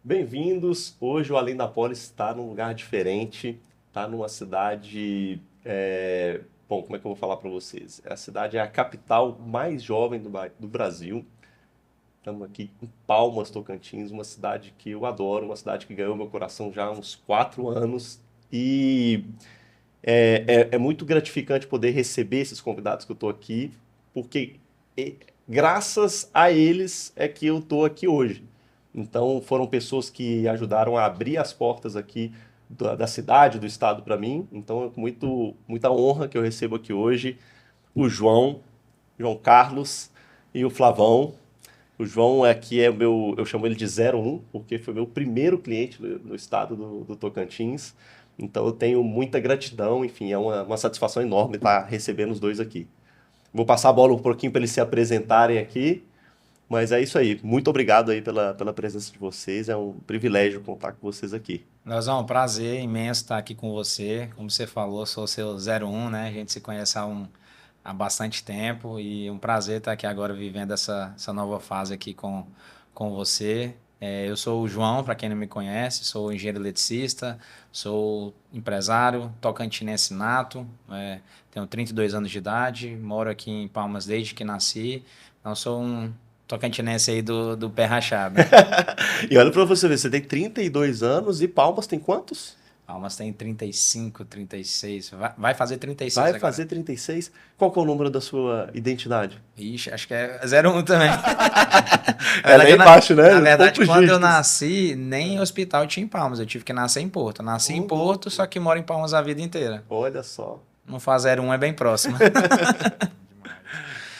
Bem-vindos. Hoje o Além da Polis está num lugar diferente, está numa cidade. Bom, como é que eu vou falar para vocês? A cidade é a capital mais jovem do Brasil. Estamos aqui em Palmas, Tocantins, uma cidade que eu adoro, uma cidade que ganhou meu coração já há uns 4 anos. E é muito gratificante poder receber esses convidados que eu estou aqui, porque é, graças a eles é que eu estou aqui hoje. Então, foram pessoas que ajudaram a abrir as portas aqui da cidade, do estado para mim. Então, é com muita honra que eu recebo aqui hoje o João Carlos e o Flavão. O João aqui é o meu, eu chamo ele de 01, porque foi meu primeiro cliente no estado do Tocantins. Então eu tenho muita gratidão, enfim, é uma satisfação enorme estar recebendo os dois aqui. Vou passar a bola um pouquinho para eles se apresentarem aqui, mas é isso aí. Muito obrigado aí pela presença de vocês, é um privilégio contar com vocês aqui. Leozão, prazer imenso estar aqui com você. Como você falou, sou o seu 01, né? A gente se conhece há bastante tempo e um prazer estar aqui agora vivendo essa nova fase aqui com você. Eu sou o João, para quem não me conhece, sou engenheiro eletricista, sou empresário, tocantinense nato, tenho 32 anos de idade, moro aqui em Palmas desde que nasci, então sou um tocantinense aí do pé rachado, né? E olha para você ver, você tem 32 anos e Palmas tem quantos? Palmas tem 35, 36. Vai fazer 36 Vai agora. fazer 36. Qual que é o número da sua identidade? Ixi, acho que é 01 também. Na É lá verdade, embaixo, na né? verdade, Poucos quando eu dígitos. nasci, nem hospital tinha em Palmas. Eu tive que nascer em Porto. Eu nasci em Ô, Porto, só louco. que moro em Palmas a vida inteira. Olha só. Não faz 01 é bem próximo.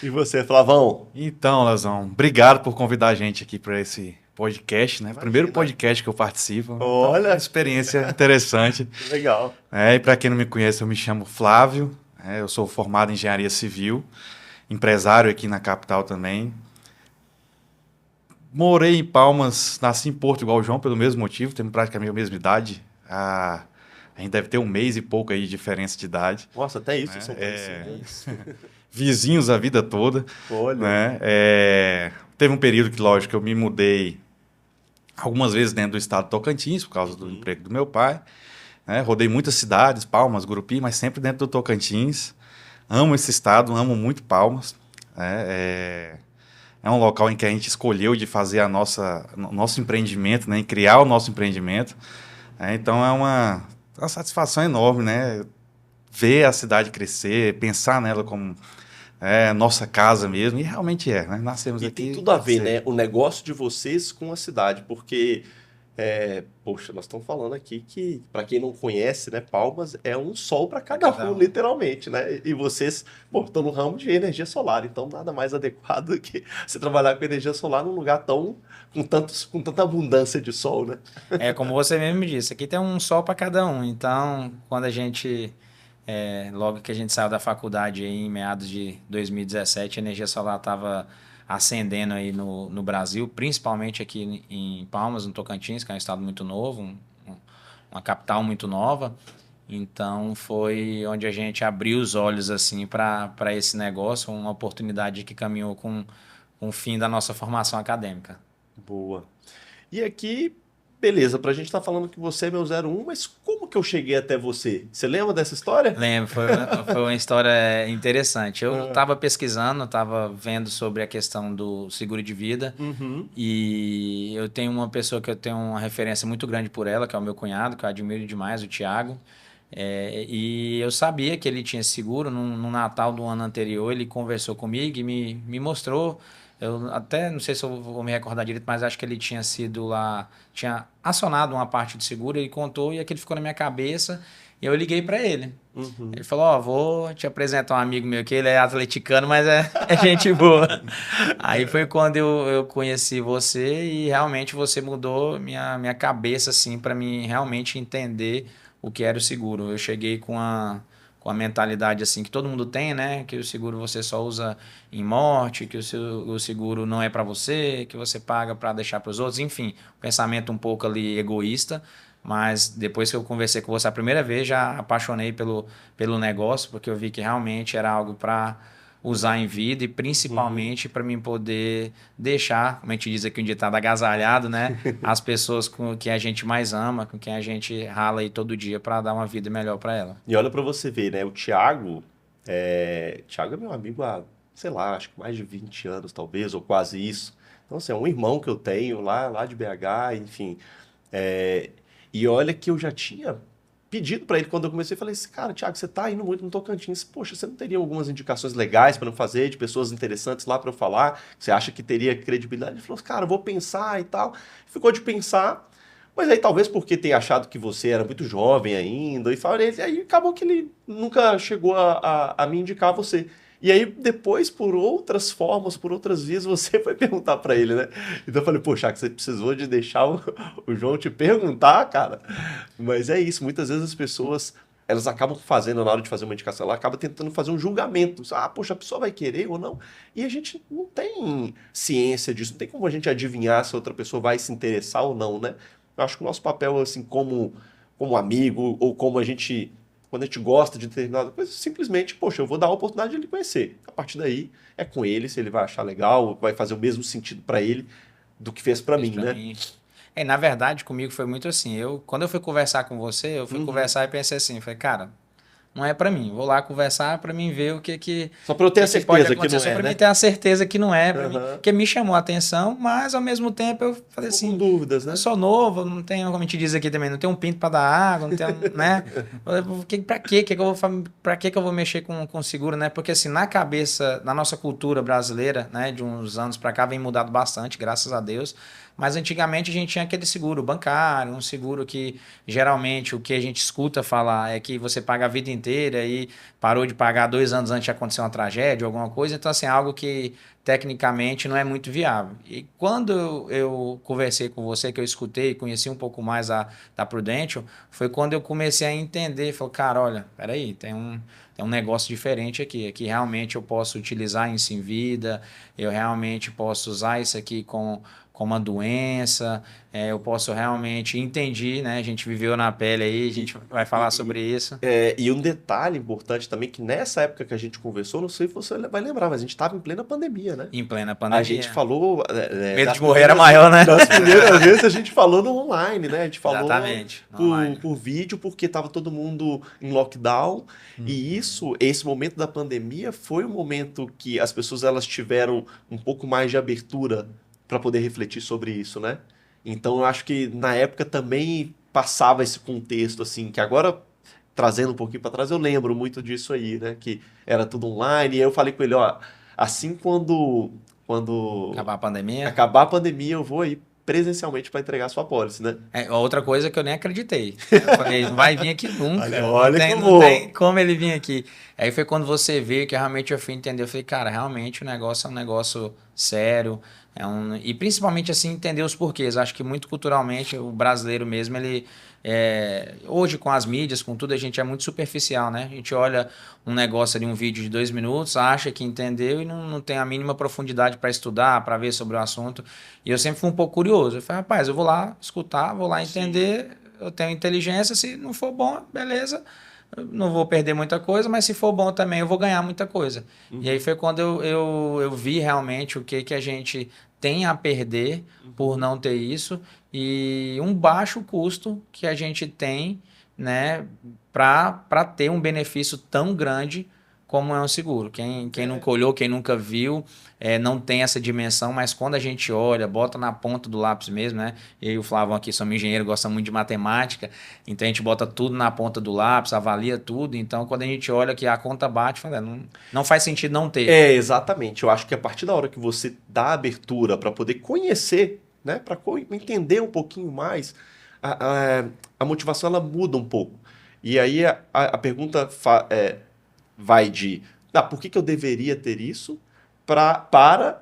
E você, Flavão? Então, Lazão, obrigado por convidar a gente aqui para esse podcast, né? Primeiro Imagina. podcast que eu participo. Então, uma Olha, experiência interessante. que legal. E para quem não me conhece, eu me chamo Flávio. Eu sou formado em engenharia civil, empresário aqui na capital também. Morei em Palmas, nasci em Porto igual o João, pelo mesmo motivo, temos praticamente a mesma idade. A gente deve ter um mês e pouco aí de diferença de idade. Nossa, até isso Né? são parecidos. Vizinhos a vida toda. Olha. Né? Teve um período que, lógico, eu me mudei algumas vezes dentro do estado de Tocantins, por causa do emprego do meu pai. Né? Rodei muitas cidades, Palmas, Gurupi, mas sempre dentro do Tocantins. Amo esse estado, amo muito Palmas. Né? É um local em que a gente escolheu de fazer o nosso empreendimento, né? Em criar o nosso empreendimento. Então é uma satisfação enorme, né? Ver a cidade crescer, pensar nela como nossa casa mesmo, e realmente né? Nascemos E tem aqui tudo a para ver, ser. né? O negócio de vocês com a cidade, porque, poxa, nós estamos falando aqui que, para quem não conhece, né, Palmas é um sol para Pra cada cada um, um. literalmente, né? E vocês, pô, estão no ramo de energia solar, então nada mais adequado do que você trabalhar com energia solar num lugar com tanta abundância de sol, né? É como você mesmo disse, aqui tem um sol para cada um. Então, quando logo que a gente saiu da faculdade aí, em meados de 2017, a energia solar estava ascendendo aí no Brasil, principalmente aqui em Palmas, no Tocantins, que é um estado muito novo, uma capital muito nova. Então foi onde a gente abriu os olhos assim para esse negócio, uma oportunidade que caminhou com o fim da nossa formação acadêmica. Boa. E aqui, beleza, pra gente estar falando que você é meu 01, mas como que eu cheguei até você? Você lembra dessa história? Lembro, foi uma história interessante. Eu Ah, estava pesquisando, estava vendo sobre a questão do seguro de vida uhum, e eu tenho uma pessoa que eu tenho uma referência muito grande por ela, que é o meu cunhado, que eu admiro demais, o Thiago. E eu sabia que ele tinha seguro. No Natal do ano anterior, ele conversou comigo e me mostrou. Eu até não sei se eu vou me recordar direito, mas acho que ele tinha sido lá, tinha acionado uma parte do seguro, ele contou e aquilo ficou na minha cabeça. E eu liguei para ele. Ele uhum. falou: Ó, vou te apresentar um amigo meu que ele é atleticano, mas é gente boa. Aí foi quando eu conheci você e realmente você mudou minha cabeça, assim, para mim realmente entender o que era o seguro. Eu cheguei com a mentalidade assim que todo mundo tem, né? Que o seguro você só usa em morte, que o seguro não é para você, que você paga para deixar para os outros. Enfim, um pensamento um pouco ali egoísta. Mas depois que eu conversei com você a primeira vez, já apaixonei pelo negócio, porque eu vi que realmente era algo usar em vida e principalmente para mim poder deixar, como a gente diz aqui um ditado, agasalhado, né? As pessoas com quem a gente mais ama, com quem a gente rala aí todo dia para dar uma vida melhor para ela. E olha para você ver, né? O Thiago é meu amigo há, sei lá, acho que mais de 20 anos, talvez, ou quase isso. Então, assim, é um irmão que eu tenho lá de BH, enfim. É, e olha que eu já tinha pedido para ele quando eu comecei, falei assim, cara, Thiago, você tá indo muito no Tocantins, poxa, você não teria algumas indicações legais para eu fazer, de pessoas interessantes lá para eu falar? Você acha que teria credibilidade? Ele falou, cara, eu vou pensar e tal. Ficou de pensar, mas aí talvez porque tenha achado que você era muito jovem ainda, e falei, aí acabou que ele nunca chegou a me indicar você. E aí, depois, por outras formas, por outras vias, você foi perguntar pra ele, né? Então eu falei, poxa, que você precisou de deixar o João te perguntar, cara. Mas é isso, muitas vezes as pessoas, elas acabam fazendo, na hora de fazer uma indicação, ela acaba tentando fazer um julgamento. Ah, poxa, a pessoa vai querer ou não? E a gente não tem ciência disso, não tem como a gente adivinhar se a outra pessoa vai se interessar ou não, né? Eu acho que o nosso papel, assim, como amigo, ou como a gente, quando a gente gosta de determinada coisa, simplesmente, poxa, eu vou dar a oportunidade de ele conhecer. A partir daí, é com ele, se ele vai achar legal, vai fazer o mesmo sentido para ele do que fez para mim, Pra né? mim. Na verdade, comigo foi muito assim. Quando eu fui conversar com você, eu fui conversar e pensei assim, falei, cara, não é pra mim. Vou lá conversar pra mim ver o que Só para eu ter a que pode certeza que acontecer, não só é, pra mim né? ter a certeza que não é pra mim, Aham. porque me chamou a atenção, mas ao mesmo tempo eu falei Ficou com assim, dúvidas, né? eu sou novo, não tenho, como a gente diz aqui também, não tenho um pinto pra dar água, não tenho, né? Pra quê? Pra que eu vou mexer com seguro, né? Porque assim, na cabeça, na nossa cultura brasileira, né, de uns anos pra cá vem mudado bastante, graças a Deus. Mas antigamente a gente tinha aquele seguro bancário, um seguro que geralmente o que a gente escuta falar é que você paga a vida inteira e parou de pagar 2 anos antes de acontecer uma tragédia, alguma coisa. Então, assim, é algo que tecnicamente não é muito viável. E quando eu conversei com você, que eu escutei, conheci um pouco mais da Prudential, foi quando eu comecei a entender. Falei, cara, olha, peraí, tem um negócio diferente aqui. Aqui realmente eu posso utilizar isso em vida, eu realmente posso usar isso aqui com uma doença, eu posso realmente entendi, né? A gente viveu na pele aí, a gente vai falar sobre isso. E um detalhe importante também, que nessa época que a gente conversou, não sei se você vai lembrar, mas a gente estava em plena pandemia, né? Em plena A gente pandemia. falou. Medo de morrer era maior, né? Das primeiras vezes a gente falou no online, né? A gente falou Exatamente, no online. por vídeo, porque estava todo mundo em lockdown. E esse momento da pandemia foi um momento que as pessoas elas tiveram um pouco mais de abertura para poder refletir sobre isso, né? Então eu acho que na época também passava esse contexto, assim, que agora, trazendo um pouquinho para trás, eu lembro muito disso aí, né? Que era tudo online. E aí eu falei com ele, ó, assim quando Acabar a pandemia. acabar a pandemia, eu vou aí presencialmente para entregar a sua pólice, né? Outra coisa que eu nem acreditei. Eu falei, não vai vir aqui nunca. Olha que eu Não vou. tem como ele vir aqui. Aí foi quando você veio que realmente eu fui entender. Eu falei, cara, realmente o negócio é um negócio sério. E principalmente assim, entender os porquês. Acho que muito culturalmente o brasileiro mesmo, ele. Hoje com as mídias, com tudo, a gente é muito superficial, né? A gente olha um negócio ali, um vídeo de 2 minutos, acha que entendeu e não tem a mínima profundidade para estudar, para ver sobre o assunto. E eu sempre fui um pouco curioso. Eu falei, rapaz, eu vou lá escutar, vou lá entender, eu tenho inteligência, se não for bom, beleza. Eu não vou perder muita coisa, mas se for bom também eu vou ganhar muita coisa. E aí foi quando eu vi realmente o que a gente tem a perder por não ter isso e um baixo custo que a gente tem, né, para ter um benefício tão grande como é um seguro. Quem nunca olhou, quem nunca viu, não tem essa dimensão, mas quando a gente olha, bota na ponta do lápis mesmo, né? Eu e o Flavão aqui somos engenheiros, gosta muito de matemática, então a gente bota tudo na ponta do lápis, avalia tudo, então quando a gente olha que a conta bate, fala, não faz sentido não ter. Exatamente. Eu acho que a partir da hora que você dá abertura para poder conhecer, né, para entender um pouquinho mais, a motivação ela muda um pouco. E aí a pergunta vai de por que eu deveria ter isso para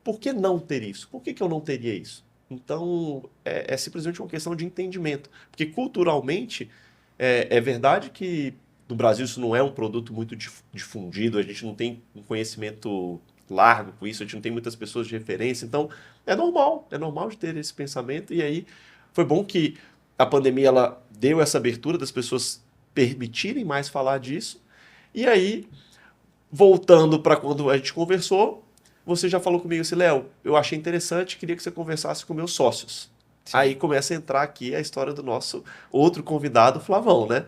por que não ter isso? Por que eu não teria isso? Então, é simplesmente uma questão de entendimento. Porque culturalmente, é verdade que no Brasil isso não é um produto muito difundido, a gente não tem um conhecimento largo com isso, a gente não tem muitas pessoas de referência, então é normal de ter esse pensamento, e aí foi bom que a pandemia ela deu essa abertura das pessoas permitirem mais falar disso, e aí voltando para quando a gente conversou, você já falou comigo assim, Léo, eu achei interessante, queria que você conversasse com meus sócios. Sim. Aí começa a entrar aqui a história do nosso outro convidado, Flavão, né?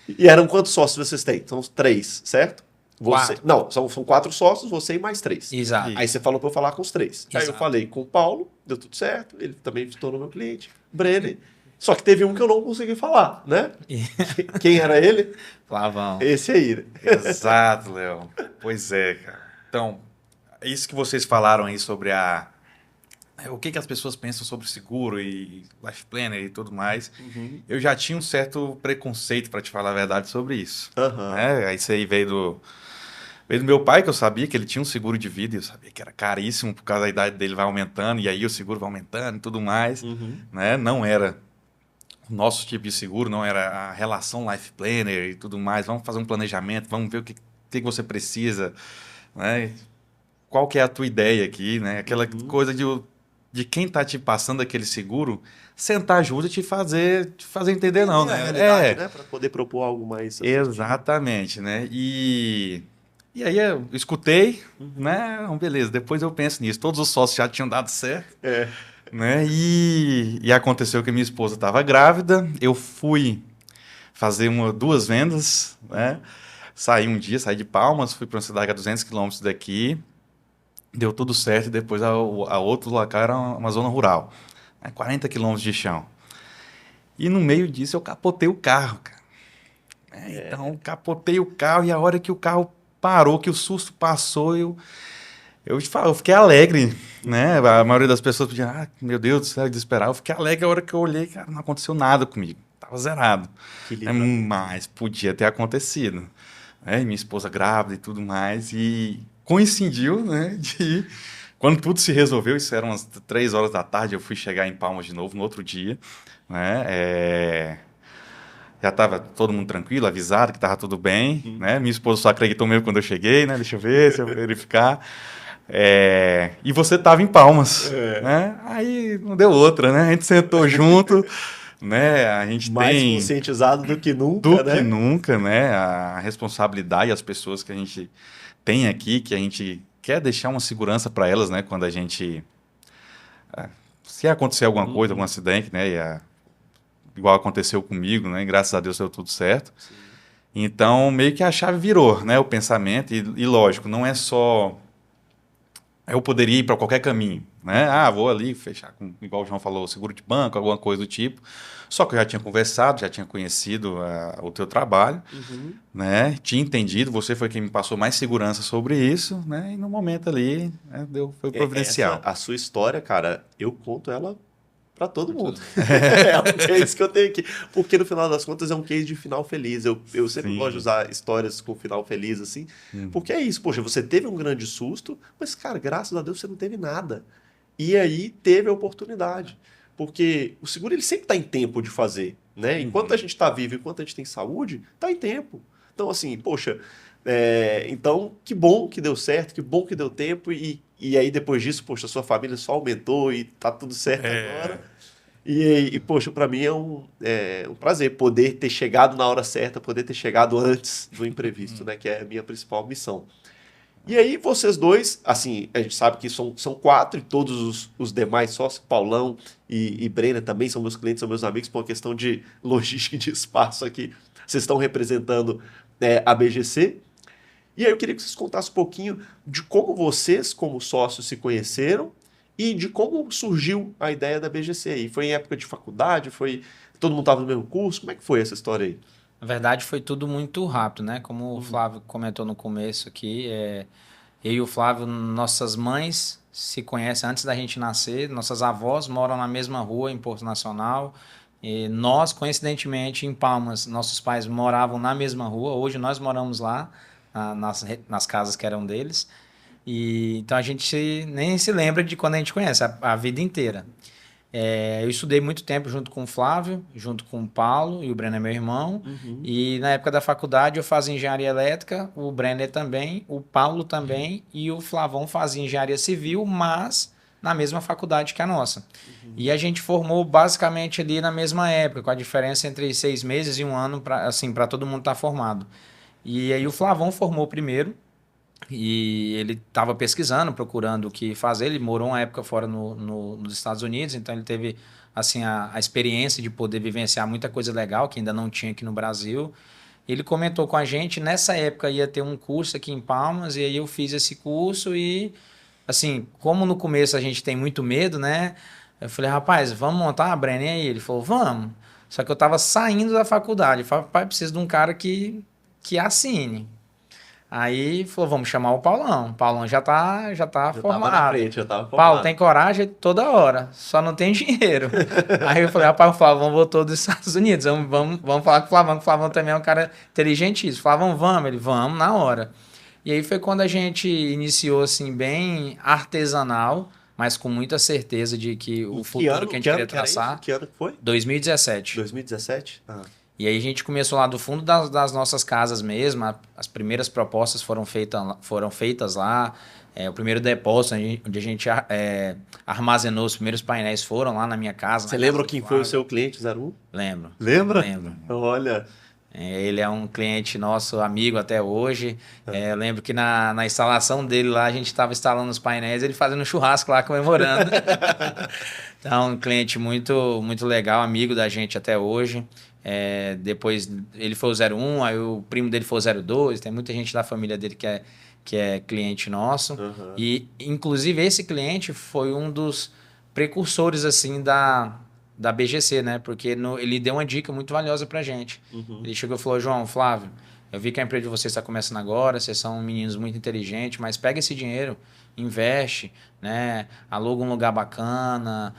E eram quantos sócios vocês têm? São 3, certo? Você, Quatro. não, são 4 sócios, você e mais 3. Exato. Aí você falou para eu falar com os 3. Aí eu Exato. falei com o Paulo, deu tudo certo, ele também se tornou meu cliente, Brenner. Só que teve um que eu não consegui falar, né? Quem era ele? Flavão. Esse aí, né? Exato, Léo. Pois é, cara. Então, isso que vocês falaram aí sobre o que as pessoas pensam sobre seguro e life planner e tudo mais, eu já tinha um certo preconceito, para te falar a verdade, sobre isso. Aham. Né? Isso aí veio do meu pai, que eu sabia que ele tinha um seguro de vida, e eu sabia que era caríssimo, por causa da idade dele vai aumentando, e aí o seguro vai aumentando e tudo mais. Né? Não era o nosso tipo de seguro, não era a relação life planner e tudo mais. Vamos fazer um planejamento, vamos ver o que você precisa, né? Qual que é a tua ideia aqui, né? Aquela coisa de quem está te passando aquele seguro, sentar junto e te fazer entender, não, né? Realidade, né? Para poder propor algo mais... Exatamente, né? E aí eu escutei, né? Beleza, depois eu penso nisso. Todos os sócios já tinham dado certo. Né? E aconteceu que minha esposa estava grávida, eu fui fazer 2 vendas, né? Saí um dia, saí de Palmas, fui para uma cidade a 200 quilômetros daqui, deu tudo certo, e depois a outro local era uma zona rural, né? 40 quilômetros de chão. E no meio disso eu capotei o carro, cara. Então, capotei o carro, e a hora que o carro parou, que o susto passou, eu fiquei alegre, né? A maioria das pessoas podia, meu Deus do céu, desesperar. Eu fiquei alegre a hora que eu olhei, cara, não aconteceu nada comigo. Tava zerado. Mas podia ter acontecido. Né? E minha esposa grávida e tudo mais. E coincidiu, né? Quando tudo se resolveu, isso eram umas 3 horas da tarde, eu fui chegar em Palmas de novo no outro dia. Né? Já estava todo mundo tranquilo, avisado que estava tudo bem. Né? Minha esposa só acreditou mesmo quando eu cheguei, né? Deixa eu verificar. E você estava em Palmas, né? Aí não deu outra, né? A gente sentou junto, né? A gente mais conscientizado do que nunca, né? A responsabilidade, as pessoas que a gente tem aqui, que a gente quer deixar uma segurança para elas, né? Quando a gente se acontecer alguma coisa, algum acidente, né? Igual aconteceu comigo, né? Graças a Deus deu tudo certo. Sim. Então meio que a chave virou, né? O pensamento e lógico, não é só eu poderia ir para qualquer caminho, né? Vou ali fechar, igual o João falou, seguro de banco, alguma coisa do tipo. Só que eu já tinha conversado, já tinha conhecido o teu trabalho, né? Tinha entendido, você foi quem me passou mais segurança sobre isso, né? E no momento ali, né, foi providencial. A sua história, cara, eu conto ela para todo mundo. É um case que eu tenho aqui. Porque no final das contas é um case de final feliz. Eu sempre gosto de usar histórias com final feliz, assim. Porque é isso, poxa, você teve um grande susto, mas, cara, graças a Deus você não teve nada. E aí teve a oportunidade. Porque o seguro ele sempre está em tempo de fazer, né? Enquanto a gente está vivo, enquanto a gente tem saúde, está em tempo. Então, assim, poxa, então que bom que deu certo, que bom que deu tempo e aí depois disso, poxa, a sua família só aumentou e tá tudo certo agora. E poxa, para mim é um prazer poder ter chegado na hora certa, poder ter chegado antes do imprevisto, né? Que é a minha principal missão. E aí vocês dois, assim, a gente sabe que são 4 e todos os demais sócios, Paulão e Brenner também são meus clientes, são meus amigos, por uma questão de logística e de espaço aqui. Vocês estão representando a BGC. E aí eu queria que vocês contassem um pouquinho de como vocês, como sócios, se conheceram e de como surgiu a ideia da BGC aí. Foi em época de faculdade? Todo mundo estava no mesmo curso? Como é que foi essa história aí? Na verdade, foi tudo muito rápido, né? Como o Flávio comentou no começo aqui, eu e o Flávio, nossas mães se conhecem antes da gente nascer, nossas avós moram na mesma rua, em Porto Nacional. E nós, coincidentemente, em Palmas, nossos pais moravam na mesma rua. Hoje nós moramos lá, nas casas que eram deles. Então a gente nem se lembra de quando a gente conhece, a vida inteira. Eu estudei muito tempo junto com o Flávio, junto com o Paulo, e o Brenner é meu irmão. E na época da faculdade eu fazia engenharia elétrica, o Brenner também, o Paulo também, e o Flavão fazia engenharia civil, mas na mesma faculdade que a nossa. E a gente formou basicamente ali na mesma época, com a diferença entre 6 meses e 1 ano para todo mundo estar formado. E aí o Flavão formou primeiro, E ele estava pesquisando, procurando o que fazer. Ele morou uma época fora nos Estados Unidos, então ele teve assim a experiência de poder vivenciar muita coisa legal que ainda não tinha aqui no Brasil. Ele comentou com a gente, nessa época ia ter um curso aqui em Palmas, e aí eu fiz esse curso e, assim, como no começo a gente tem muito medo, né? Eu falei, rapaz, vamos montar a Brenner aí? Ele falou, vamos. Só que eu tava saindo da faculdade. Eu falei, rapaz, preciso de um cara que assine. Aí falou, vamos chamar o Paulão. O Paulão já tá Já tava na formado. frente, já tava Paulo, formado. tem coragem toda hora, só não tem dinheiro. Aí eu falei, rapaz, o Flavão voltou dos Estados Unidos, vamos falar com o Flavão, que o Flavão também é um cara inteligentíssimo. Flavão, vamos, ele, vamos, na hora. E aí foi quando a gente iniciou, assim, bem artesanal, mas com muita certeza de que o futuro que a gente queria que era isso? traçar, Que ano que foi? 2017. 2017? Ah. E aí a gente começou lá do fundo das nossas casas mesmo. As primeiras propostas foram feitas lá. O primeiro depósito onde a gente armazenou os primeiros painéis foram lá na minha casa. Você lembra quem foi o seu cliente 01? Lembro. Lembra? Lembro. Olha. Ele é um cliente nosso, amigo até hoje. Eu lembro que na instalação dele lá, a gente estava instalando os painéis, ele fazendo um churrasco lá, comemorando. Então, um cliente muito, muito legal, amigo da gente até hoje. Depois ele foi o 01, aí o primo dele foi o 02, tem muita gente da família dele que é cliente nosso. Uhum. E, inclusive, esse cliente foi um dos precursores, assim, da BGC, né? Porque ele deu uma dica muito valiosa pra gente. Uhum. Ele chegou e falou, João, Flávio, eu vi que a empresa de vocês está começando agora, vocês são meninos muito inteligentes, mas pega esse dinheiro, investe, né? Aluga um lugar bacana,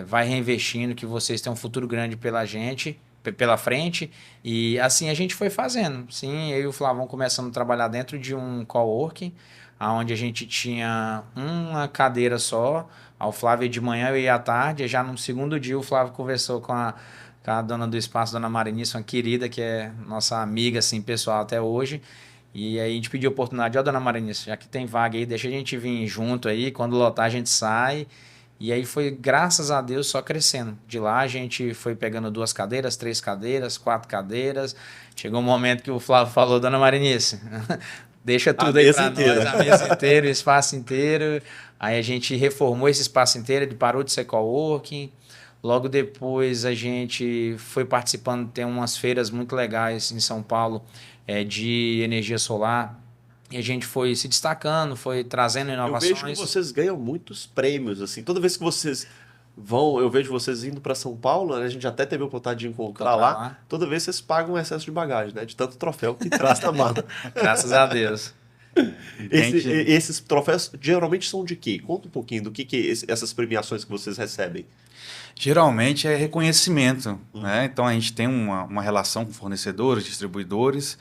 vai reinvestindo, que vocês têm um futuro grande pela frente. E assim a gente foi fazendo. Sim, eu e o Flavão começamos a trabalhar dentro de um coworking, onde a gente tinha uma cadeira só. O Flávio ia de manhã, eu ia à tarde. E já no segundo dia, o Flávio conversou com a dona do espaço, dona Marinice, uma querida, que é nossa amiga assim, pessoal até hoje. E aí a gente pediu a oportunidade, dona Marinice, já que tem vaga aí, deixa a gente vir junto aí, quando lotar a gente sai. E aí foi, graças a Deus, só crescendo. De lá a gente foi pegando 2 cadeiras, 3 cadeiras, 4 cadeiras. Chegou um momento que o Flávio falou, dona Marinice, deixa tudo aí para nós, a mesa inteira, o espaço inteiro. Aí a gente reformou esse espaço inteiro, ele parou de ser coworking. Logo depois a gente foi participando, tem umas feiras muito legais em São Paulo de energia solar. E a gente foi se destacando, foi trazendo inovações. Eu vejo que vocês ganham muitos prêmios, assim. Toda vez que vocês vão, eu vejo vocês indo para São Paulo, né? A gente até teve a oportunidade de encontrar lá. Toda vez vocês pagam um excesso de bagagem, né? De tanto troféu que traz na mala. Graças a Deus. Esses troféus geralmente são de quê? Conta um pouquinho do que essas premiações que vocês recebem. Geralmente é reconhecimento, né? Então a gente tem uma relação com fornecedores, distribuidores.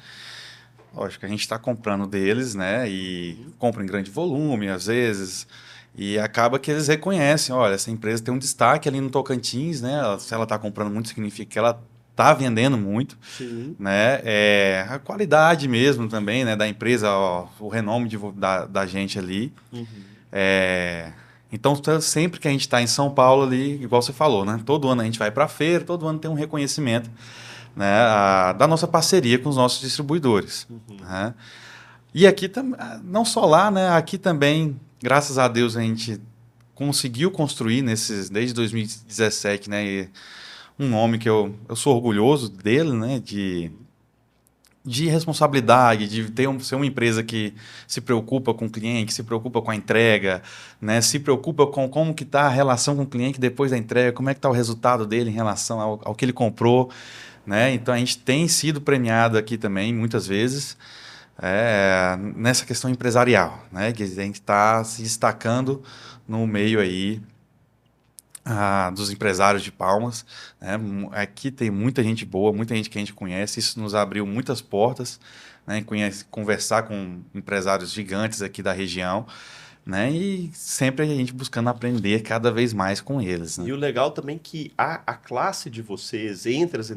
Lógico que a gente está comprando deles, né? E compra em grande volume, às vezes. E acaba que eles reconhecem, olha, essa empresa tem um destaque ali no Tocantins, né? Se ela está comprando muito, significa que ela está vendendo muito. Sim. Né? A qualidade mesmo também, né? Da empresa, ó, o renome da gente ali. Uhum. Então, sempre que a gente está em São Paulo ali, igual você falou, né? Todo ano a gente vai para a feira, todo ano tem um reconhecimento, né? Da nossa parceria com os nossos distribuidores. Uhum. Né? E aqui, não só lá, né? Aqui também, graças a Deus, a gente conseguiu construir desde 2017, né? Um nome que eu sou orgulhoso dele, né? De responsabilidade, de ser uma empresa que se preocupa com o cliente, se preocupa com a entrega, né? Se preocupa com como que está a relação com o cliente depois da entrega, como é que está o resultado dele em relação ao que ele comprou. Né? Então, a gente tem sido premiado aqui também, muitas vezes, nessa questão empresarial, né? Que a gente está se destacando no meio aí dos empresários de Palmas. Né? Aqui tem muita gente boa, muita gente que a gente conhece, isso nos abriu muitas portas, né? Conversar com empresários gigantes aqui da região, né? E sempre a gente buscando aprender cada vez mais com eles. Né? E o legal também é que a classe de vocês, entre as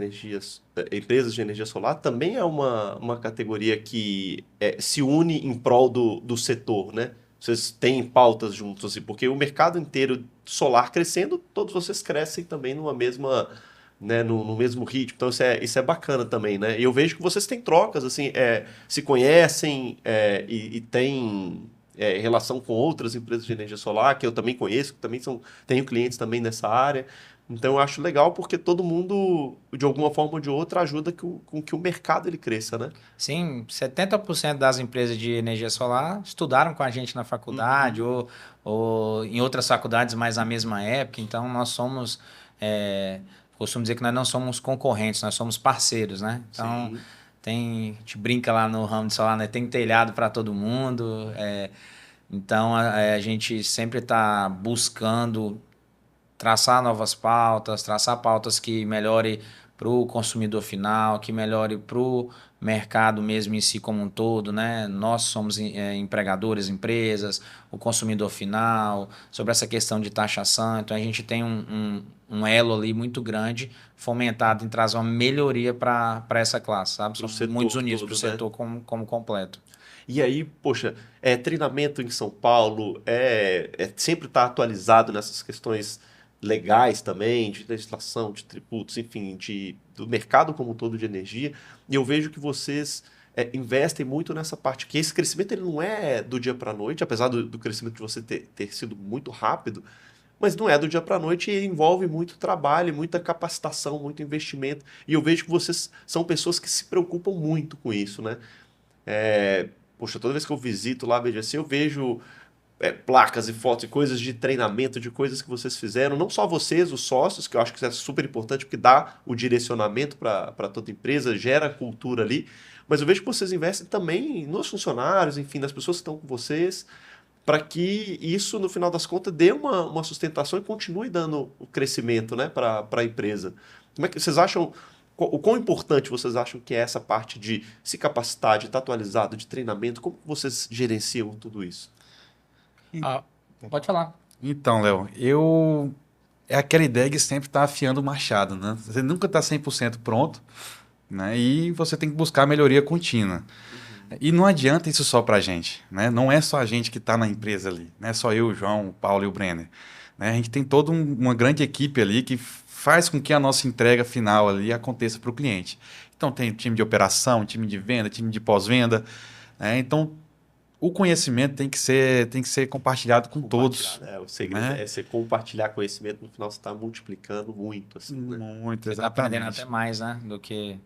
empresas de energia solar, também é uma categoria que se une em prol do setor, né? Vocês têm pautas juntos, assim, porque o mercado inteiro solar crescendo, todos vocês crescem também numa mesma né, no mesmo ritmo. Então isso é bacana também, né? E eu vejo que vocês têm trocas, assim, se conhecem e têm relação com outras empresas de energia solar, que eu também conheço, que também tenho clientes também nessa área. Então eu acho legal porque todo mundo, de alguma forma ou de outra, ajuda com que o mercado ele cresça, né? Sim, 70% das empresas de energia solar estudaram com a gente na faculdade ou em outras faculdades, mas na mesma época. Então, nós somos, costumo dizer que nós não somos concorrentes, nós somos parceiros, né? Então, Sim. a gente brinca lá no ramo de solar, né? Tem telhado para todo mundo. Então, a gente sempre está buscando traçar novas pautas, traçar pautas que melhore para o consumidor final, que melhore para o mercado mesmo em si como um todo, né? Nós somos empregadores, empresas, o consumidor final, sobre essa questão de taxação. Então a gente tem um elo ali muito grande fomentado em trazer uma melhoria para essa classe, sabe? Para o Somos muitos setor unidos para o todo, né? setor como completo. E aí, poxa, treinamento em São Paulo sempre estar atualizado nessas questões legais também, de legislação, de tributos, enfim, do mercado como um todo de energia. E eu vejo que vocês investem muito nessa parte, que esse crescimento ele não é do dia para a noite, apesar do crescimento de você ter sido muito rápido, mas não é do dia para a noite e envolve muito trabalho, muita capacitação, muito investimento. E eu vejo que vocês são pessoas que se preocupam muito com isso, né? Poxa, toda vez que eu visito lá a BGC, eu vejo placas e fotos e coisas de treinamento, de coisas que vocês fizeram. Não só vocês, os sócios, que eu acho que isso é super importante, porque dá o direcionamento para toda empresa, gera cultura ali. Mas eu vejo que vocês investem também nos funcionários, enfim, nas pessoas que estão com vocês, para que isso, no final das contas, dê uma sustentação e continue dando o crescimento, né, para a empresa. Como é que vocês acham, o quão importante vocês acham que é essa parte de se capacitar, de estar atualizado, de treinamento? Como vocês gerenciam tudo isso? Ah, pode falar. Então, Léo, é aquela ideia de sempre estar afiando o machado, né? Você nunca está 100% pronto, né? E você tem que buscar a melhoria contínua. E não adianta isso só para a gente, né? Não é só a gente que está na empresa ali, não é só eu, o João, o Paulo e o Brenner, né? A gente tem toda uma grande equipe ali que faz com que a nossa entrega final ali aconteça para o cliente. Então tem time de operação, time de venda, time de pós-venda, né? Então o conhecimento tem que ser compartilhado com Compartilhar, todos, né? O segredo né? é você compartilhar conhecimento, no final você está multiplicando muito, assim, né? Muito, Você está aprendendo exatamente. até mais, né? Do que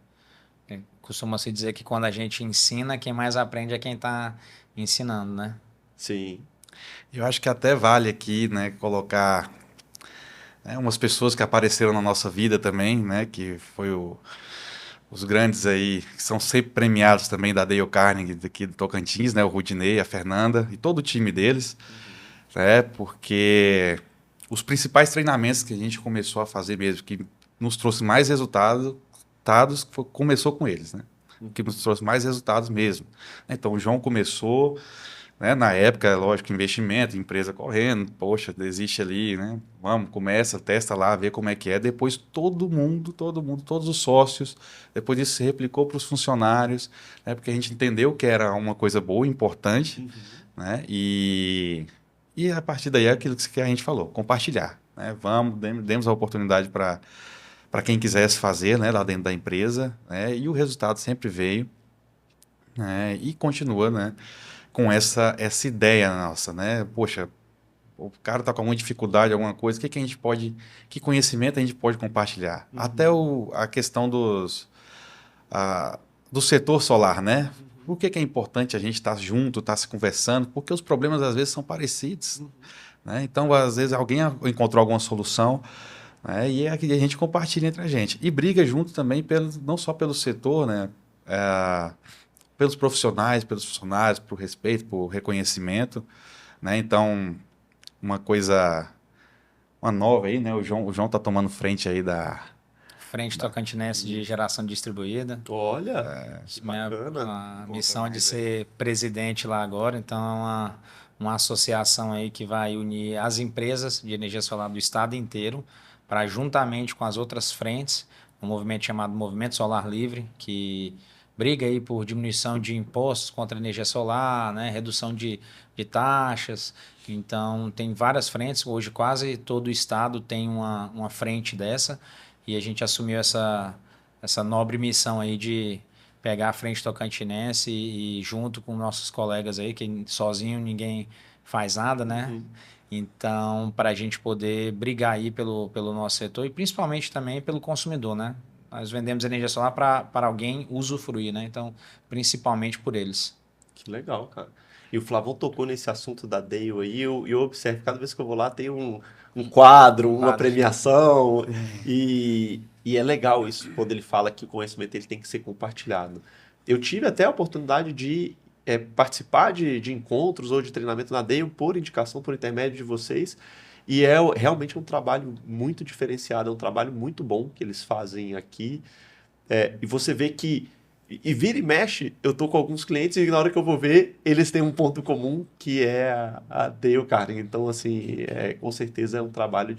costuma-se dizer que quando a gente ensina, quem mais aprende é quem está ensinando, né? Sim. Eu acho que até vale aqui, né, colocar, né, umas pessoas que apareceram na nossa vida também, né, que foi os grandes aí, que são sempre premiados também da Dale Carnegie daqui do Tocantins, né, o Rudinei, a Fernanda e todo o time deles, né, porque os principais treinamentos que a gente começou a fazer mesmo, que nos trouxe mais resultados, começou com eles, né, que nos trouxe mais resultados mesmo. Então o João começou, né? Na época, lógico, investimento, empresa correndo, poxa, desiste ali, né? Vamos, começa, testa lá, vê como é que é. Depois todo mundo, todos os sócios, depois isso se replicou para os funcionários, né? Porque a gente entendeu que era uma coisa boa, importante, né? E a partir daí é aquilo que a gente falou, compartilhar, né? Vamos, demos a oportunidade para quem quisesse fazer, né? Lá dentro da empresa, né? E o resultado sempre veio, né? E continua, né? Com essa ideia nossa, né? Poxa, o cara está com alguma dificuldade, alguma coisa, o que a gente pode, que conhecimento a gente pode compartilhar? Até a questão do setor solar, né? Por que é importante a gente estar junto, estar se conversando? Porque os problemas às vezes são parecidos, né? Então, às vezes alguém encontrou alguma solução, né? E a gente compartilha entre a gente. E briga junto também, não só pelo setor, né? Pelos profissionais, pelos funcionários, por respeito, por reconhecimento, né? Então, uma nova aí, né? O João tá tomando frente aí Frente Tocantinense de Geração Distribuída. Olha, que Minha bacana. a Conta missão é de mais aí. ser presidente lá agora, então é uma associação aí que vai unir as empresas de energia solar do estado inteiro para, juntamente com as outras frentes, um movimento chamado Movimento Solar Livre, que briga aí por diminuição de impostos contra a energia solar, né, redução de taxas. Então, tem várias frentes, hoje quase todo o estado tem uma frente dessa, e a gente assumiu essa nobre missão aí de pegar a frente tocantinense e junto com nossos colegas aí, que sozinho ninguém faz nada, né? Uhum. Então, para a gente poder brigar aí pelo nosso setor e principalmente também pelo consumidor, né? Nós vendemos energia solar para alguém usufruir, né? Então, principalmente por eles. Que legal, cara. E o Flavão tocou nesse assunto da Dale aí, eu observo, cada vez que eu vou lá tem um quadro, uma Quadro. premiação, e é legal isso, quando ele fala que o conhecimento ele tem que ser compartilhado. Eu tive até a oportunidade de participar de encontros ou de treinamento na Dale por indicação, por intermédio de vocês, e realmente um trabalho muito diferenciado, é um trabalho muito bom que eles fazem aqui. E você vê que. E vira e mexe, eu tô com alguns clientes e na hora que eu vou ver, eles têm um ponto comum que é a Dale Carnegie. Então, assim, com certeza é um trabalho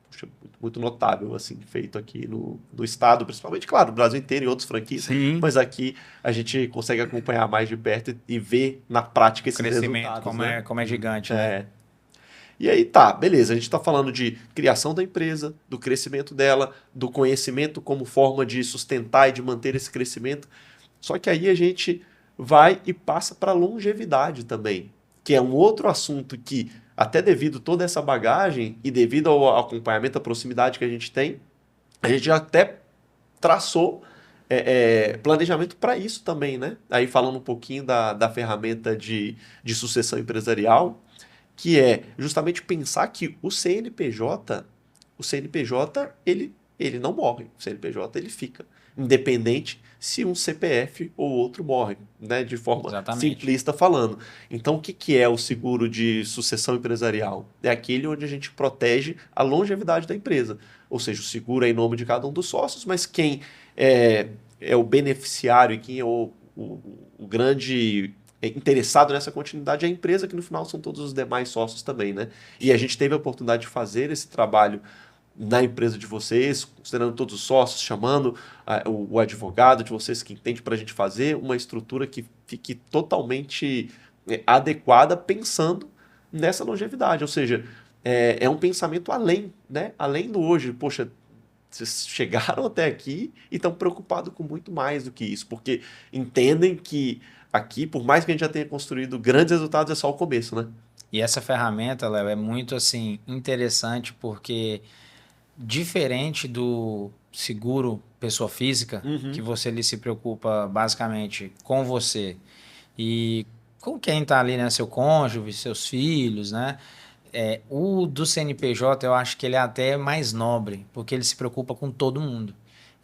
puxa, muito notável, assim, feito aqui no estado, principalmente, claro, no Brasil inteiro e outras franquias. Sim. Mas aqui a gente consegue acompanhar mais de perto e ver na prática O esses crescimento, resultados, né? como é gigante, né? É. E aí tá, beleza, a gente está falando de criação da empresa, do crescimento dela, do conhecimento como forma de sustentar e de manter esse crescimento. Só que aí a gente vai e passa para a longevidade também, que é um outro assunto que, até devido a toda essa bagagem e devido ao acompanhamento, à proximidade que a gente tem, a gente já até traçou planejamento para isso também, né? Aí falando um pouquinho da ferramenta de sucessão empresarial, que é justamente pensar que o CNPJ ele não morre, o CNPJ ele fica, independente se um CPF ou outro morre, né, de forma Exatamente. simplista falando. Então, o que que é o seguro de sucessão empresarial? É aquele onde a gente protege a longevidade da empresa, ou seja, o seguro é em nome de cada um dos sócios, mas quem é o beneficiário e quem é o grande interessado nessa continuidade é a empresa, que no final são todos os demais sócios também, né? E a gente teve a oportunidade de fazer esse trabalho na empresa de vocês, considerando todos os sócios, chamando o advogado de vocês que entende para a gente fazer uma estrutura que fique totalmente adequada, pensando nessa longevidade. Ou seja, é um pensamento além, né? Além do hoje. Poxa, vocês chegaram até aqui e estão preocupados com muito mais do que isso, porque entendem que aqui, por mais que a gente já tenha construído grandes resultados, é só o começo, né? E essa ferramenta, Léo, é muito assim interessante porque diferente do seguro pessoa física, que Uhum. você ali se preocupa basicamente com você e com quem está ali, né, seu cônjuge, seus filhos, né? O do CNPJ eu acho que ele é até mais nobre, porque ele se preocupa com todo mundo.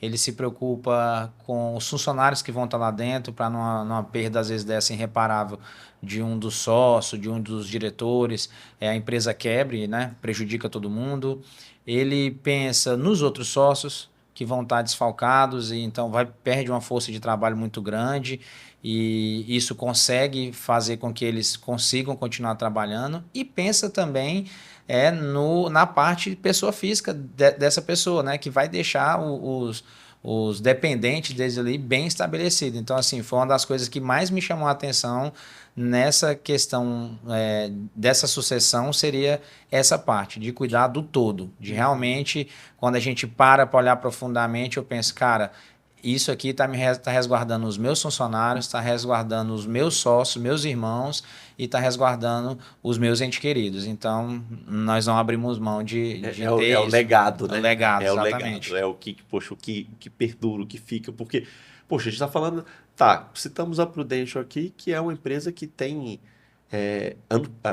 Ele se preocupa com os funcionários que vão estar lá dentro para numa perda, às vezes, dessa irreparável de um dos sócios, de um dos diretores, a empresa quebre, né? Prejudica todo mundo. Ele pensa nos outros sócios que vão estar desfalcados e então perde uma força de trabalho muito grande e isso consegue fazer com que eles consigam continuar trabalhando e pensa também na parte pessoa física dessa pessoa, né? Que vai deixar os dependentes deles ali bem estabelecidos. Então, assim, foi uma das coisas que mais me chamou a atenção nessa questão dessa sucessão seria essa parte de cuidar do todo, de realmente, quando a gente para olhar profundamente, eu penso, cara, isso aqui tá resguardando os meus funcionários, está resguardando os meus sócios, meus irmãos e está resguardando os meus entes queridos. Então, nós não abrimos mão de ter É o isso. legado, É o né? legado, É o exatamente. legado, é o que, poxa, o que perdura, o que fica, porque, poxa, a gente está falando, tá, citamos a Prudential aqui, que é uma empresa que tem,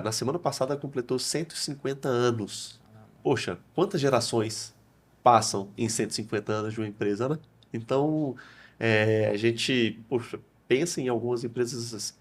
na semana passada completou 150 anos. Poxa, quantas gerações passam em 150 anos de uma empresa, né? Então, a gente, poxa, pensa em algumas empresas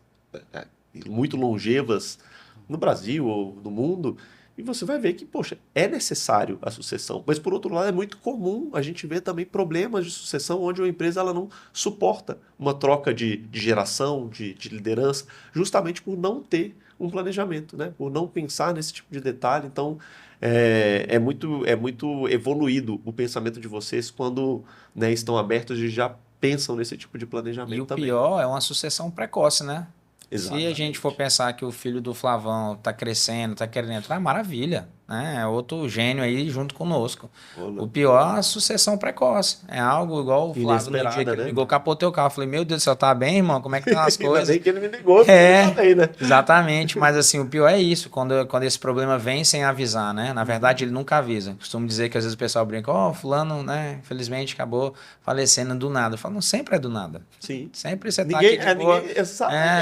é, muito longevas no Brasil ou no mundo, e você vai ver que, poxa, é necessário a sucessão. Mas, por outro lado, é muito comum a gente ver também problemas de sucessão onde uma empresa ela não suporta uma troca de geração, de liderança, justamente por não ter um planejamento, né? Por não pensar nesse tipo de detalhe. Então, é muito evoluído o pensamento de vocês quando, né, estão abertos e já pensam nesse tipo de E planejamento o também. pior é uma sucessão precoce, né? Se a gente for Exatamente. pensar que o filho do Flavão está crescendo, está querendo entrar, maravilha. né? É outro gênio aí junto conosco. Olha. O pior é a sucessão precoce. É algo igual o Flávio no dia que Inesperada, ele né? ligou, capotou o carro. Eu falei, meu Deus do céu, tá bem, irmão? Como é que estão as Ainda coisas? bem que ele me ligou, porque ele tá bem, né? Exatamente, mas assim, o pior é isso, quando esse problema vem sem avisar, né? Na verdade, ele nunca avisa. Costumo dizer que às vezes o pessoal brinca, fulano, né, infelizmente acabou falecendo do nada. Eu falo, não, sempre é do nada. Sim. Sempre você tá aqui de boa.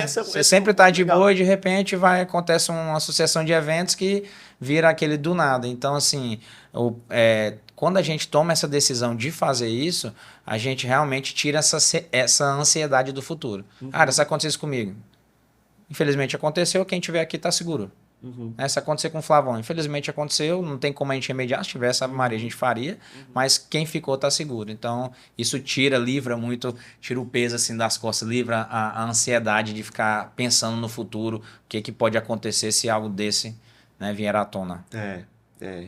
Você sempre tá de boa e de repente acontece uma sucessão de eventos que vira aquele do nada. Então, assim, quando a gente toma essa decisão de fazer isso, a gente realmente tira essa ansiedade do futuro. Cara, se acontecer isso comigo, infelizmente aconteceu, quem tiver aqui tá seguro. Se acontecer com o Flavão, infelizmente aconteceu, não tem como a gente remediar, se tivesse Ave Maria a gente faria, mas quem ficou tá seguro. Então, isso livra o peso assim das costas, livra a ansiedade de ficar pensando no futuro, o que pode acontecer se algo desse, né, vier à tona.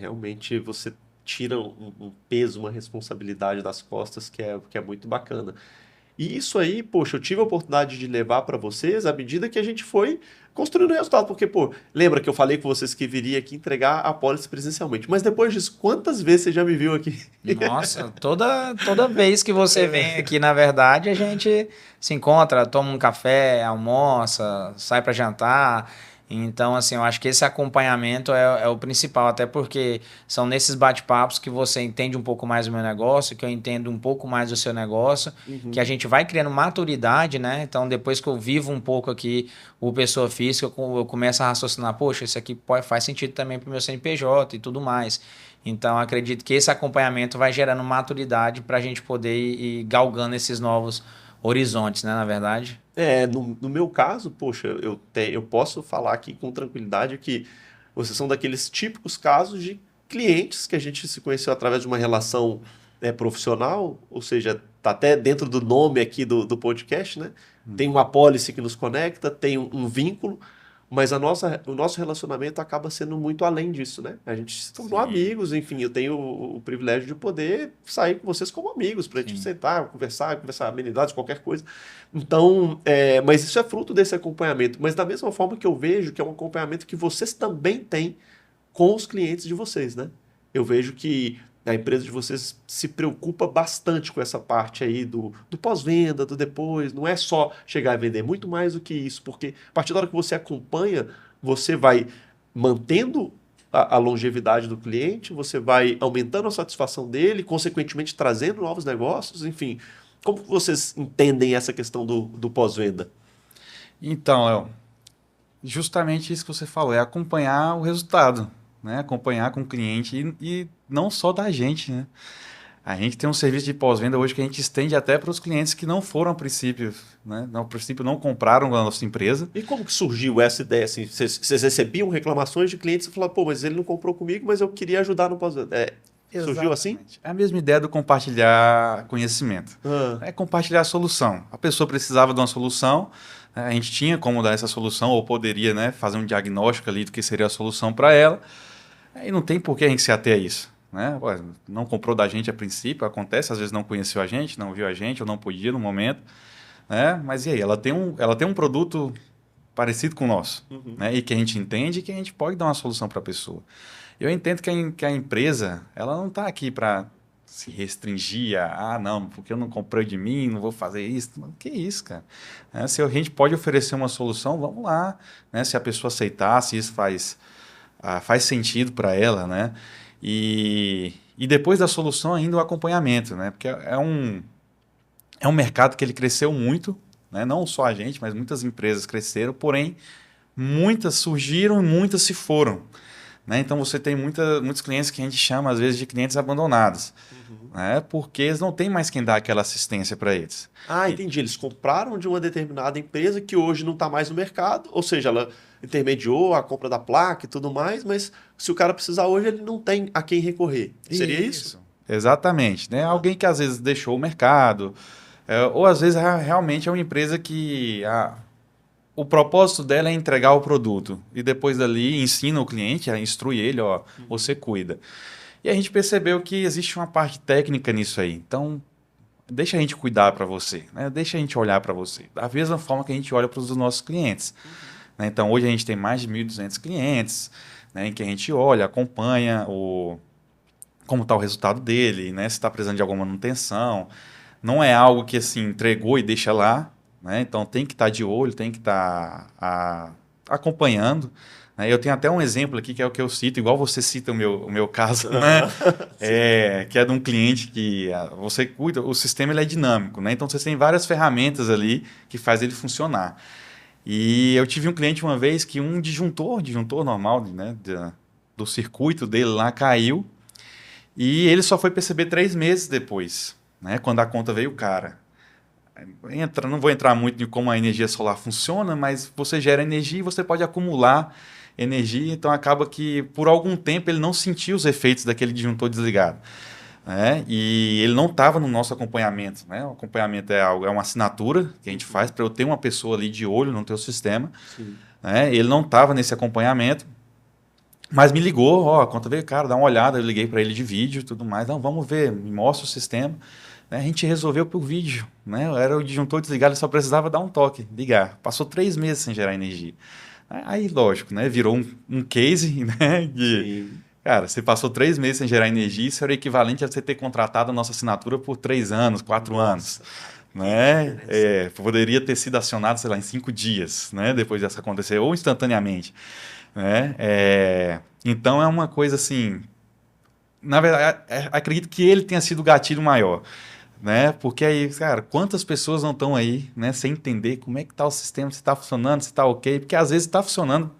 Realmente você tira um peso, uma responsabilidade das costas que é muito bacana. E isso aí, poxa, eu tive a oportunidade de levar para vocês à medida que a gente foi construindo o resultado. Porque, lembra que eu falei com vocês que viria aqui entregar a apólice presencialmente. Mas depois disso, quantas vezes você já me viu aqui? Nossa, toda vez que você vem aqui, na verdade, a gente se encontra, toma um café, almoça, sai para jantar. Então, assim, eu acho que esse acompanhamento é o principal, até porque são nesses bate-papos que você entende um pouco mais do meu negócio, que eu entendo um pouco mais do seu negócio, que a gente vai criando maturidade, né? Então, depois que eu vivo um pouco aqui o pessoa física, eu começo a raciocinar, poxa, isso aqui faz sentido também para o meu CNPJ e tudo mais. Então, acredito que esse acompanhamento vai gerando maturidade para a gente poder ir galgando esses novos horizontes, né, na verdade? No meu caso, poxa, eu posso falar aqui com tranquilidade que vocês são daqueles típicos casos de clientes que a gente se conheceu através de uma relação profissional, ou seja, tá até dentro do nome aqui do podcast, né? Tem uma apólice que nos conecta, tem um vínculo, mas o nosso relacionamento acaba sendo muito além disso, né? A gente se tornou amigos, enfim, eu tenho o privilégio de poder sair com vocês como amigos, para a gente sentar, conversar amenidades, qualquer coisa. Então, mas isso é fruto desse acompanhamento. Mas da mesma forma que eu vejo que é um acompanhamento que vocês também têm com os clientes de vocês, né? Eu vejo que a empresa de vocês se preocupa bastante com essa parte aí do pós-venda, do depois. Não é só chegar e vender, muito mais do que isso. Porque a partir da hora que você acompanha, você vai mantendo a longevidade do cliente, você vai aumentando a satisfação dele, consequentemente trazendo novos negócios, enfim. Como vocês entendem essa questão do pós-venda? Então, Léo, justamente isso que você falou, é acompanhar o resultado, né? Acompanhar com o cliente e não só da gente, né? A gente tem um serviço de pós-venda hoje que a gente estende até para os clientes que não foram a princípio, né? A princípio não compraram da nossa empresa. E como que surgiu essa ideia? Assim, vocês recebiam reclamações de clientes e falavam, mas ele não comprou comigo, mas eu queria ajudar no pós-venda. Surgiu assim? É a mesma ideia do compartilhar conhecimento. É compartilhar a solução. A pessoa precisava de uma solução, a gente tinha como dar essa solução, ou poderia, né, fazer um diagnóstico ali do que seria a solução para ela. E não tem por que a gente se ater a isso. Né? Não comprou da gente a princípio, acontece, às vezes não conheceu a gente, não viu a gente, ou não podia no momento. Né? Mas e aí? Ela tem um produto parecido com o nosso, né? E que a gente entende e que a gente pode dar uma solução para a pessoa. Eu entendo que a empresa, ela não está aqui para se restringir não, porque eu não comprei de mim, não vou fazer isso. Que isso, cara? Se a gente pode oferecer uma solução, vamos lá. Né? Se a pessoa aceitar, se isso faz sentido para ela, né? E depois da solução ainda o acompanhamento, né? Porque é um mercado que ele cresceu muito, né? Não só a gente, mas muitas empresas cresceram, porém muitas surgiram e muitas se foram. Né? Então você tem muitos clientes que a gente chama às vezes de clientes abandonados, né? Porque eles não têm mais quem dar aquela assistência para eles. Entendi. Eles compraram de uma determinada empresa que hoje não está mais no mercado, ou seja, ela intermediou a compra da placa e tudo mais, mas se o cara precisar hoje, ele não tem a quem recorrer. Seria isso? Exatamente. Né? Alguém que às vezes deixou o mercado, ou às vezes realmente é uma empresa que o propósito dela é entregar o produto e depois dali ensina o cliente, instrui ele, você cuida. E a gente percebeu que existe uma parte técnica nisso aí. Então, deixa a gente cuidar para você, né? Deixa a gente olhar para você. Da mesma forma que a gente olha para os nossos clientes. Né? Então, hoje a gente tem mais de 1.200 clientes. né, em que a gente olha, acompanha como está o resultado dele, né, se está precisando de alguma manutenção. Não é algo que assim entregou e deixa lá, né? Então tem que estar de olho, tem que estar acompanhando. Né? Eu tenho até um exemplo aqui que é o que eu cito, igual você cita o meu caso, né? Que é de um cliente que você cuida, o sistema ele é dinâmico, né? Então você tem várias ferramentas ali que faz ele funcionar. E eu tive um cliente uma vez que um disjuntor normal, né, do circuito dele lá caiu e ele só foi perceber 3 meses depois, né, quando a conta veio cara. Não vou entrar muito em como a energia solar funciona, mas você gera energia e você pode acumular energia, então acaba que por algum tempo ele não sentiu os efeitos daquele disjuntor desligado. Né? E ele não estava no nosso acompanhamento. Né? O acompanhamento é uma assinatura que a gente faz para eu ter uma pessoa ali de olho no teu sistema. Né? Ele não estava nesse acompanhamento, mas me ligou, a conta veio, cara, dá uma olhada, eu liguei para ele de vídeo e tudo mais, não, vamos ver, me mostra o sistema. Né? A gente resolveu por vídeo, né? Era o disjuntor desligado, ele só precisava dar um toque, ligar. Passou 3 meses sem gerar energia. Aí, lógico, né? Virou um case, né? Cara, você passou 3 meses sem gerar energia, isso era o equivalente a você ter contratado a nossa assinatura por 3 anos, 4 anos. Né? Poderia ter sido acionado, sei lá, em 5 dias, né? Depois disso acontecer, ou instantaneamente. Né? Então é uma coisa assim. Na verdade, acredito que ele tenha sido o gatilho maior. Né? Porque aí, cara, quantas pessoas não estão aí, né, sem entender como é que está o sistema, se está funcionando, se está ok, porque às vezes está funcionando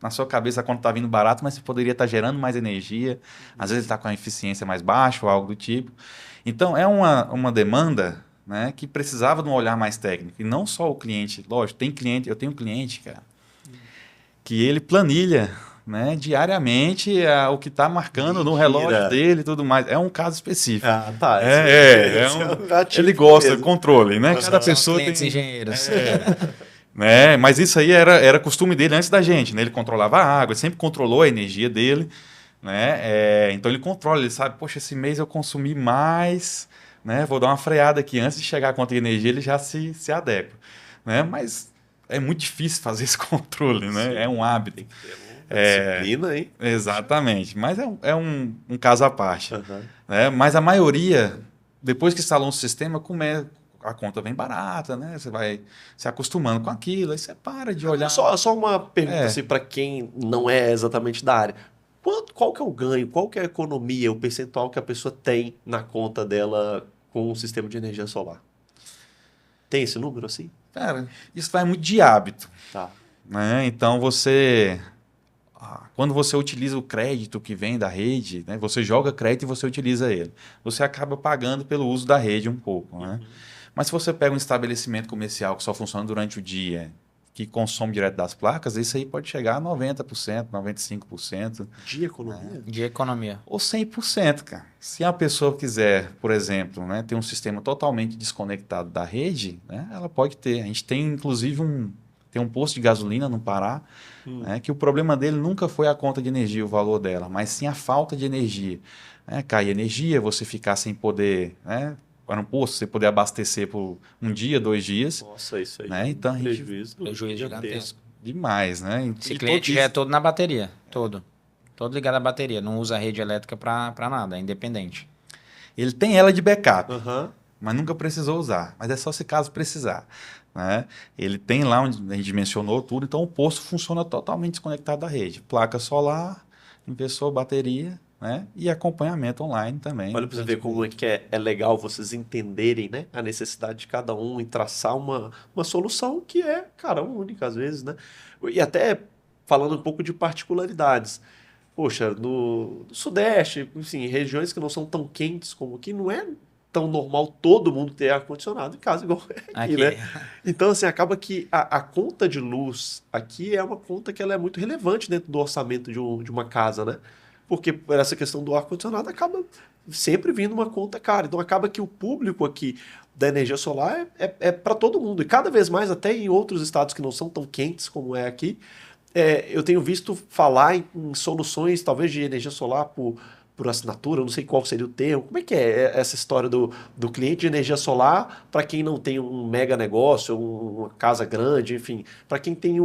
na sua cabeça quando está vindo barato, mas você poderia estar gerando mais energia, às vezes está com a eficiência mais baixa ou algo do tipo. Então, é uma demanda, né, que precisava de um olhar mais técnico. E não só o cliente, lógico, eu tenho um cliente, cara, que ele planilha, né, diariamente o que está marcando no relógio dele e tudo mais. É um caso específico. Tá. Ele gosta de controle, né? Cada pessoa tem engenheiros. Né? Mas isso aí era costume dele antes da gente, né? Ele controlava a água, ele sempre controlou a energia dele, né? Então ele controla, ele sabe, poxa, esse mês eu consumi mais, né? Vou dar uma freada aqui antes de chegar a conta de energia, ele já se adequa, né? Mas é muito difícil fazer esse controle, né? Sim. É um hábito. Tem que ter uma disciplina, hein? Exatamente, mas é um caso à parte. Né? Mas a maioria, depois que instalou um sistema, a conta vem barata, né? Você vai se acostumando com aquilo, aí você para de olhar. Só uma pergunta assim, para quem não é exatamente da área. Qual que é o ganho, qual que é a economia, o percentual que a pessoa tem na conta dela com um sistema de energia solar? Tem esse número assim? Cara, isso vai muito de hábito. Tá. Né? Então, quando você utiliza o crédito que vem da rede, né? Você joga crédito e você utiliza ele. Você acaba pagando pelo uso da rede um pouco, né? Mas se você pega um estabelecimento comercial que só funciona durante o dia, que consome direto das placas, isso aí pode chegar a 90%, 95%. De economia? De economia. Ou 100%, cara. Se a pessoa quiser, por exemplo, né, ter um sistema totalmente desconectado da rede, né, ela pode ter. A gente tem, inclusive, tem um posto de gasolina no Pará, né, que o problema dele nunca foi a conta de energia, o valor dela, mas sim a falta de energia. Né, cai energia, você ficar sem poder... Né, para um posto, você poder abastecer por 1 dia, 2 dias. Nossa, isso aí. Né? Então, prejuízo gigantesco. Demais, né? Esse cliente já é todo na bateria, todo ligado à bateria, não usa rede elétrica para nada, é independente. Ele tem ela de backup, mas nunca precisou usar, mas é só se caso precisar. Né? Ele tem lá onde a gente mencionou tudo, então o posto funciona totalmente desconectado da rede. Placa solar, inversor, bateria... Né? E acompanhamento online também. Olha para você ver como é que é legal vocês entenderem, né, a necessidade de cada um e traçar uma solução que é, cara, única às vezes, né? E até falando um pouco de particularidades. Poxa, no Sudeste, enfim, regiões que não são tão quentes como aqui, não é tão normal todo mundo ter ar-condicionado em casa igual aqui, né? Então, assim, acaba que a conta de luz aqui é uma conta que ela é muito relevante dentro do orçamento de uma casa, né? Porque por essa questão do ar-condicionado acaba sempre vindo uma conta cara. Então acaba que o público aqui da energia solar é para todo mundo. E cada vez mais, até em outros estados que não são tão quentes como é aqui, eu tenho visto falar em soluções, talvez, de energia solar por assinatura, não sei qual seria o termo. Como é que é essa história do cliente de energia solar para quem não tem um mega negócio, uma casa grande, enfim, para quem tem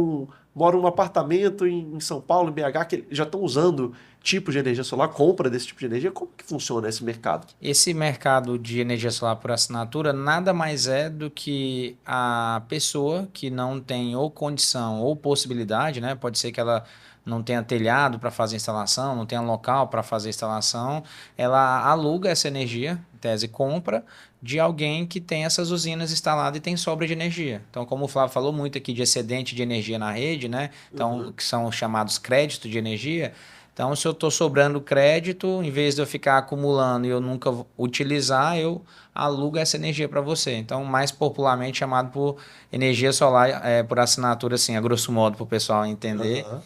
mora num apartamento em São Paulo, em BH, que já estão usando tipo de energia solar, compra desse tipo de energia. Como que funciona esse mercado? Esse mercado de energia solar por assinatura nada mais é do que a pessoa que não tem ou condição ou possibilidade, né? Pode ser que ela não tenha telhado para fazer instalação, não tenha local para fazer instalação, ela aluga essa energia, em tese compra, de alguém que tem essas usinas instaladas e tem sobra de energia. Então, como o Flávio falou muito aqui de excedente de energia na rede, né? Então, que são chamados créditos de energia. Então, se eu estou sobrando crédito, em vez de eu ficar acumulando e eu nunca utilizar, eu alugo essa energia para você. Então, mais popularmente chamado por energia solar, por assinatura, assim, a grosso modo, para o pessoal entender. Aham.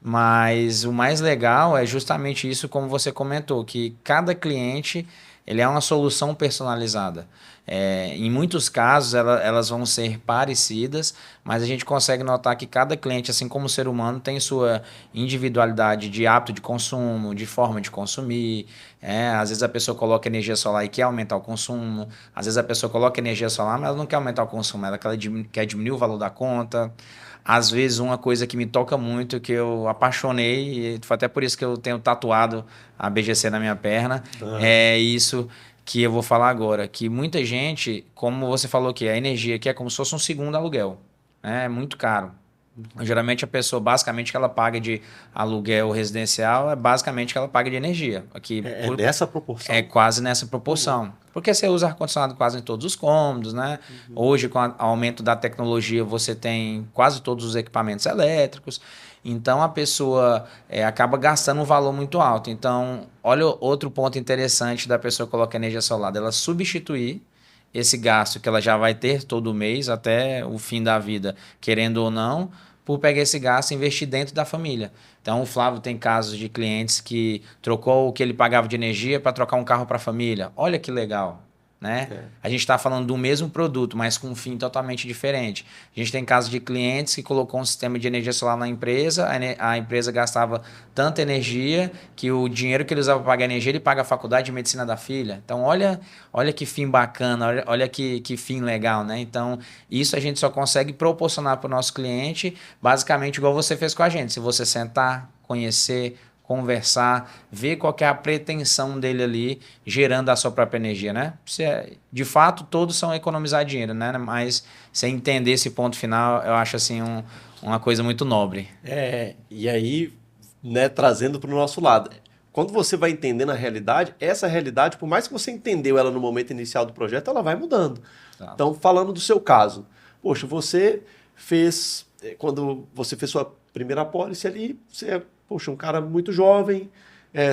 Mas o mais legal é justamente isso, como você comentou, que cada cliente ele é uma solução personalizada. Em muitos casos elas vão ser parecidas, mas a gente consegue notar que cada cliente, assim como o ser humano, tem sua individualidade de hábito de consumo, de forma de consumir. Às vezes a pessoa coloca energia solar e quer aumentar o consumo, às vezes a pessoa coloca energia solar, mas ela não quer aumentar o consumo, ela quer diminuir o valor da conta. Às vezes, uma coisa que me toca muito, que eu apaixonei, e foi até por isso que eu tenho tatuado a BGC na minha perna, é isso que eu vou falar agora. Que muita gente, como você falou que a energia aqui é como se fosse um segundo aluguel, né? É muito caro. Geralmente a pessoa, basicamente, que ela paga de aluguel residencial, é basicamente que ela paga de energia. Aqui, É nessa proporção? é quase nessa proporção. Porque você usa ar-condicionado quase em todos os cômodos, né? Hoje, com o aumento da tecnologia, você tem quase todos os equipamentos elétricos. Então, a pessoa acaba gastando um valor muito alto. Então, olha outro ponto interessante da pessoa colocar energia solar, ela substituir esse gasto que ela já vai ter todo mês até o fim da vida, querendo ou não, por pegar esse gasto e investir dentro da família. Então, o Flávio tem casos de clientes que trocou o que ele pagava de energia para trocar um carro para a família. Olha que legal, né? A gente está falando do mesmo produto, mas com um fim totalmente diferente. A gente tem casos de clientes que colocou um sistema de energia solar na empresa, a empresa gastava tanta energia que o dinheiro que ele usava para pagar energia, ele paga a faculdade de medicina da filha. Então, olha que fim bacana, olha que fim legal, né? Então, isso a gente só consegue proporcionar para o nosso cliente, basicamente igual você fez com a gente. Se você sentar, conhecer, conversar, ver qual que é a pretensão dele ali, gerando a sua própria energia, né? De fato, todos são economizar dinheiro, né? Mas sem entender esse ponto final, eu acho assim uma coisa muito nobre. E aí, né, trazendo para o nosso lado. Quando você vai entendendo a realidade, essa realidade, por mais que você entendeu ela no momento inicial do projeto, ela vai mudando. Tá. Então, falando do seu caso, poxa, você fez, quando você fez sua primeira apólice ali, você é, poxa, um cara muito jovem,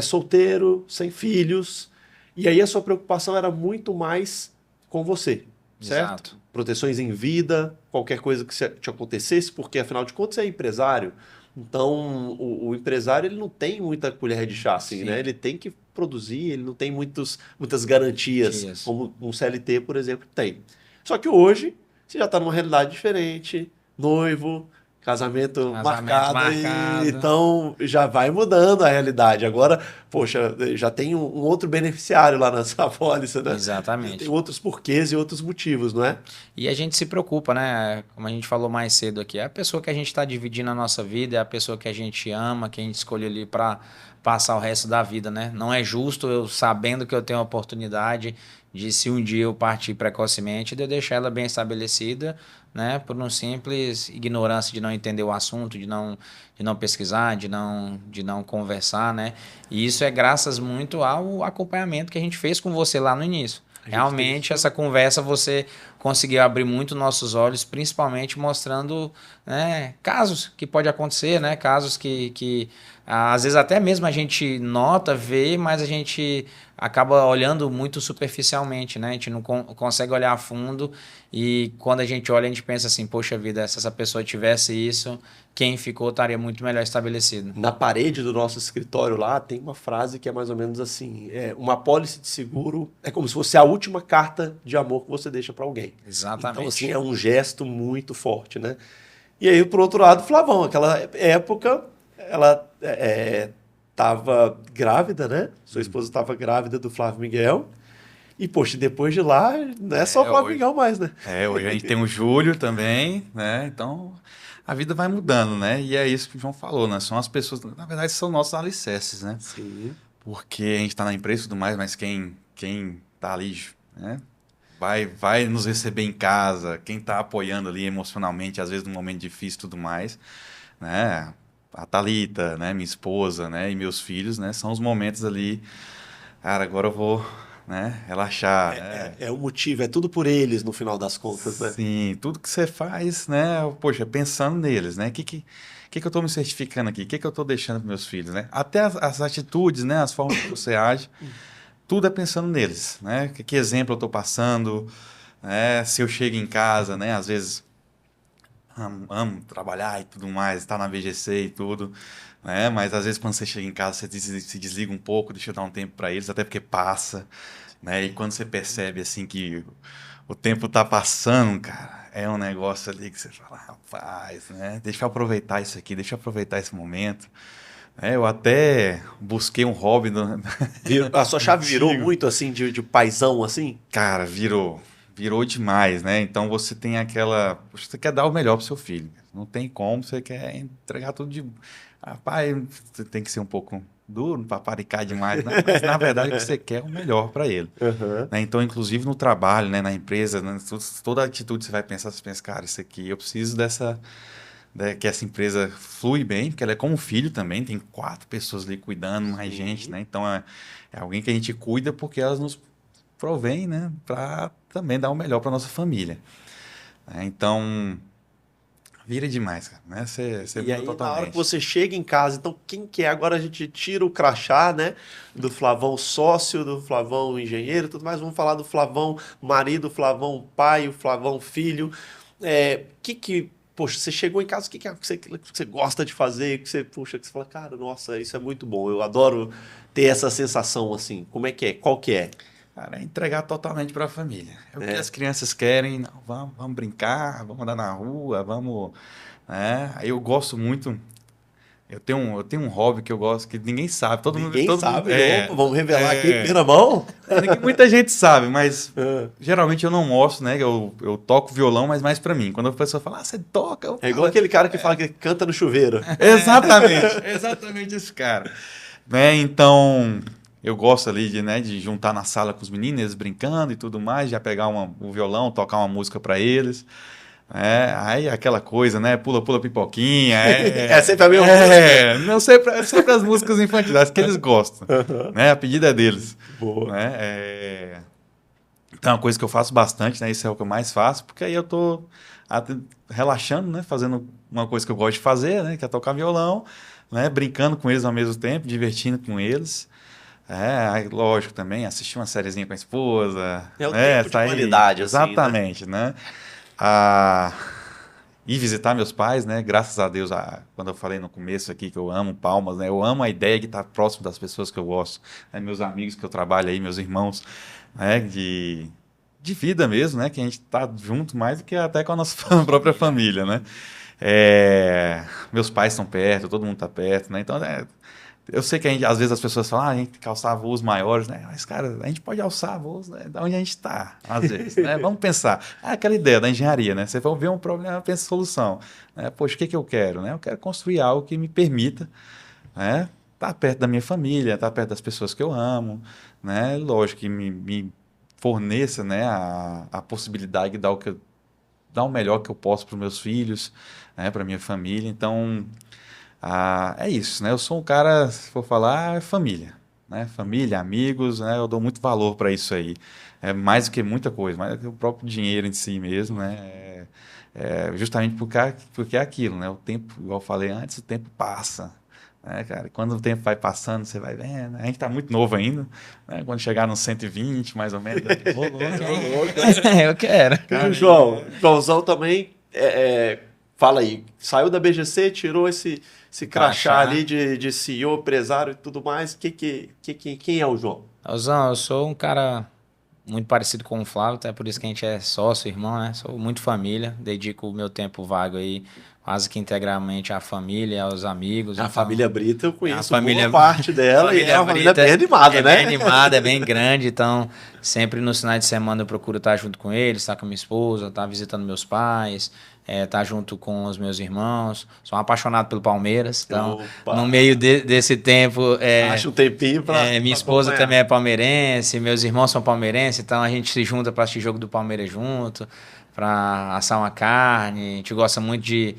solteiro, sem filhos, e aí a sua preocupação era muito mais com você, certo? Exato. Proteções em vida, qualquer coisa que te acontecesse, porque afinal de contas você é empresário. Então, o empresário ele não tem muita colher de chá, assim, né? Ele tem que produzir, ele não tem muitas garantias, Isso. como um CLT, por exemplo, tem. Só que hoje, você já está numa realidade diferente, noivo, casamento marcado. Então, já vai mudando a realidade. Agora, poxa, já tem um outro beneficiário lá nessa apólice, né? Exatamente. Tem outros porquês e outros motivos, não é? E a gente se preocupa, né? Como a gente falou mais cedo aqui, é a pessoa que a gente está dividindo a nossa vida, é a pessoa que a gente ama, que a gente escolhe ali para passar o resto da vida, né? Não é justo eu, sabendo que eu tenho a oportunidade de, se um dia eu partir precocemente, de eu deixar ela bem estabelecida, né? Por uma simples ignorância de não entender o assunto, de não pesquisar, de não conversar, né? E isso é graças muito ao acompanhamento que a gente fez com você lá no início. Realmente, essa conversa você conseguiu abrir muito nossos olhos, principalmente mostrando, né, casos que pode acontecer, né, casos que às vezes até mesmo a gente nota, vê, mas a gente acaba olhando muito superficialmente, né? A gente não consegue olhar a fundo e quando a gente olha, a gente pensa assim, poxa vida, se essa pessoa tivesse isso, quem ficou estaria muito melhor estabelecido. Na parede do nosso escritório lá tem uma frase que é mais ou menos assim, uma apólice de seguro é como se fosse a última carta de amor que você deixa para alguém. Exatamente. Então, assim, é um gesto muito forte, né? E aí, por outro lado, Flavão, aquela época, ela estava grávida, né? Sua esposa estava grávida do Flávio Miguel. E, poxa, depois de lá, não é só Flavigão mais, né? Hoje a gente tem o Júlio também, né? Então, a vida vai mudando, né? E é isso que o João falou, né? São as pessoas, na verdade, são nossos alicerces, né? Sim. Porque a gente está na empresa e tudo mais, mas quem tá ali, né? Vai nos receber em casa, quem tá apoiando ali emocionalmente, às vezes num momento difícil e tudo mais, né? A Thalita, né? Minha esposa, né? E meus filhos, né? São os momentos ali, cara, agora eu vou, né? Relaxar, né? É o motivo, é tudo por eles, no final das contas, né? Sim, tudo que você faz, né? Poxa, pensando neles, né? Que eu estou me certificando aqui? O que eu estou deixando para meus filhos, né? Até as atitudes, né? As formas que você age, tudo é pensando neles, né? Que exemplo eu estou passando, né? Se eu chego em casa, né? Às vezes amo trabalhar e tudo mais, estar na VGC e tudo, né? Mas às vezes quando você chega em casa, você se desliga um pouco, deixa eu dar um tempo para eles, até porque passa, né? E quando você percebe assim que o tempo tá passando, cara, é um negócio ali que você fala, rapaz, né? Deixa eu aproveitar isso aqui, deixa eu aproveitar esse momento. Eu até busquei um hobby. A sua chave virou Antigo. muito assim, de paizão, assim? Cara, virou demais, né? Então você tem aquela. Poxa, você quer dar o melhor pro seu filho. Não tem como, você quer entregar tudo de. Rapaz, você tem que ser um pouco duro, paparicar demais, né? Mas na verdade o que você quer é o melhor para ele. Uhum. Né? Então, inclusive no trabalho, né? Na empresa, né? Toda atitude que você pensa, cara, isso aqui, eu preciso que essa empresa flui bem, porque ela é como um filho também, tem 4 pessoas ali cuidando, mais gente, né? Então é alguém que a gente cuida porque elas nos provém, né, para também dar o melhor para nossa família. Então, vira demais, cara, né? Você E muda aí, na hora totalmente. que você chega em casa, então quem que é? Agora a gente tira o crachá, né? Do Flavão sócio, do Flavão engenheiro, tudo mais. Vamos falar do Flavão marido, Flavão pai, o Flavão filho. Poxa, você chegou em casa, o que é que você gosta de fazer? Que você, puxa, que você fala, cara, nossa, isso é muito bom. Eu adoro ter essa sensação assim. Como é que é? Qual que é? Cara, é entregar totalmente para a família. É o que É. as crianças querem, não, vamos brincar, vamos andar na rua, vamos, né? Aí eu gosto muito, eu tenho um hobby que eu gosto que ninguém sabe, Ninguém todo mundo, sabe. Opa, vamos revelar aqui em primeira mão? muita gente sabe, mas É. geralmente eu não mostro, né? Eu toco violão, mas mais pra mim. Quando a pessoa fala, você toca? Eu É igual falo, aquele cara que fala que canta no chuveiro. exatamente esse cara. Né? Então, eu gosto ali de juntar na sala com os meninos, eles brincando e tudo mais, já pegar o violão, tocar uma música pra eles. Aí aquela coisa, né? Pula, pula, pipoquinha. É sempre a mesma música. Não sempre as músicas infantis, as que eles gostam. Né? A pedida é deles. Boa. Né? Então, é uma coisa que eu faço bastante, né? Isso é o que eu mais faço, porque aí eu tô relaxando, né? Fazendo uma coisa que eu gosto de fazer, né? Que é tocar violão, né? Brincando com eles ao mesmo tempo, divertindo com eles. Aí, lógico também, assistir uma sériezinha com a esposa. É o né? tempo de qualidade, assim, né? Exatamente, né? E visitar meus pais, né? Graças a Deus, quando eu falei no começo aqui que eu amo Palmas, né? Eu amo a ideia de estar próximo das pessoas que eu gosto, né? Meus amigos que eu trabalho aí, meus irmãos, né? De vida mesmo, né? Que a gente tá junto mais do que até com a nossa própria família, né? Meus pais estão perto, todo mundo tá perto, né? Então, eu sei que às vezes as pessoas falam, a gente tem que alçar voos maiores, né? Mas, cara, a gente pode alçar voos, né? Da onde a gente está, às vezes, né? Vamos pensar. Aquela ideia da engenharia, né? Você vai ver um problema, pensa em solução. Né? Poxa, o que eu quero, né? Eu quero construir algo que me permita, né? Estar perto da minha família, estar perto das pessoas que eu amo, né? Lógico que me forneça, né? A possibilidade de dar o melhor que eu posso para os meus filhos, né? Para minha família. Então, é isso, né? Eu sou um cara, se for falar, é família, né? Família, amigos, né? Eu dou muito valor para isso aí. É mais do que muita coisa, mais do que o próprio dinheiro em si mesmo, né? Justamente porque é aquilo, né? O tempo, igual eu falei antes, o tempo passa, né, cara? Quando o tempo vai passando, você vai vendo. A gente tá muito novo ainda, né? Quando chegar nos 120, mais ou menos. Eu quero. E o Joãozão também, fala aí, saiu da BGC, tirou esse crachá ali de CEO, empresário e tudo mais. Quem é o João? Alzão, eu sou um cara muito parecido com o Flávio, até por isso que a gente é sócio, irmão, né? Sou muito família, dedico o meu tempo vago aí quase que integralmente à família, aos amigos. A Então, família Brito, eu conheço família- boa parte dela e é uma família bem animada, é né? bem animada, é bem grande, então sempre nos finais de semana eu procuro estar junto com eles, estar com minha esposa, estar visitando meus pais, estar junto com os meus irmãos. Sou um apaixonado pelo Palmeiras, então Opa. no meio desse tempo Acha um tempinho minha pra esposa acompanhar. também é palmeirense, meus irmãos são palmeirenses, então a gente se junta para assistir jogo do Palmeiras junto, para assar uma carne. A gente gosta muito de.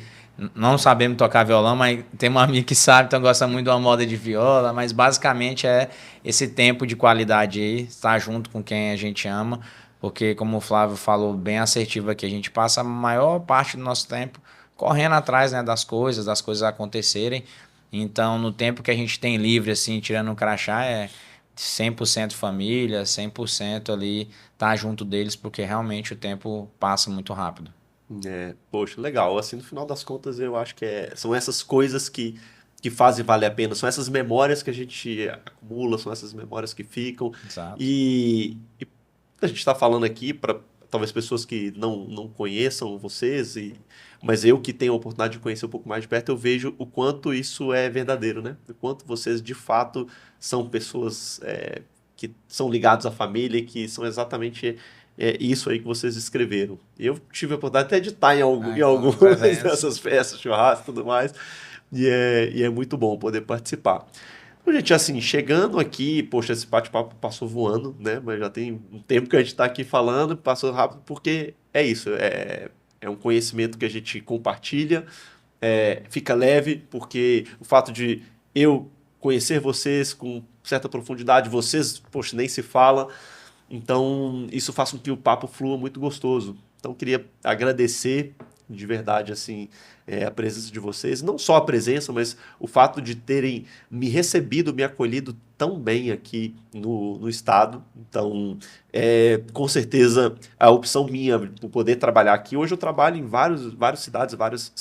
Não sabemos tocar violão, mas tem um amigo que sabe, então gosta muito de uma moda de viola. Mas basicamente é esse tempo de qualidade aí, estar junto com quem a gente ama, porque, como o Flávio falou bem assertivo aqui, a gente passa a maior parte do nosso tempo correndo atrás, né, das coisas acontecerem. Então, no tempo que a gente tem livre, assim, tirando o crachá, é 100% família, 100% ali estar junto deles, porque realmente o tempo passa muito rápido. Poxa, legal. Assim, no final das contas, eu acho que são essas coisas que fazem valer a pena, são essas memórias que a gente acumula, são essas memórias que ficam. Exato. E a gente está falando aqui para talvez pessoas que não conheçam vocês, mas eu que tenho a oportunidade de conhecer um pouco mais de perto, eu vejo o quanto isso é verdadeiro, né? O quanto vocês, de fato, são pessoas que são ligados à família e que são exatamente isso aí que vocês escreveram. Eu tive a oportunidade até de estar em algumas dessas festas, churrasco e tudo mais, e é muito bom poder participar. Então, gente, assim, chegando aqui, poxa, esse bate-papo passou voando, né? Mas já tem um tempo que a gente está aqui falando, passou rápido, porque é isso, é um conhecimento que a gente compartilha, fica leve, porque o fato de eu conhecer vocês com certa profundidade, vocês, poxa, nem se fala, então isso faz com que o papo flua muito gostoso. Então, queria agradecer de verdade, assim, a presença de vocês. Não só a presença, mas o fato de terem me recebido, me acolhido tão bem aqui no estado. Então, com certeza, a opção minha por poder trabalhar aqui. Hoje eu trabalho em várias cidades,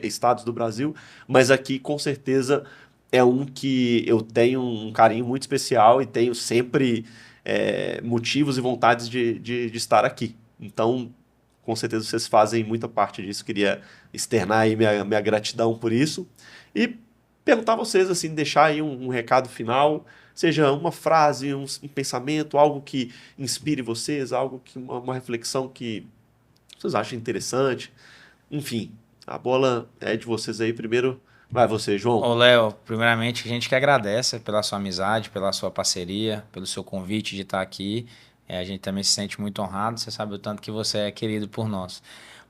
estados do Brasil, mas aqui, com certeza, é um que eu tenho um carinho muito especial e tenho sempre motivos e vontades de estar aqui. Então, com certeza vocês fazem muita parte disso. Queria externar aí minha gratidão por isso. E perguntar a vocês, assim, deixar aí um recado final, seja uma frase, um pensamento, algo que inspire vocês, algo que uma reflexão que vocês achem interessante. Enfim, a bola é de vocês aí. Primeiro, vai você, João. Ô, Léo, primeiramente a gente que agradece pela sua amizade, pela sua parceria, pelo seu convite de estar aqui. A gente também se sente muito honrado, você sabe o tanto que você é querido por nós.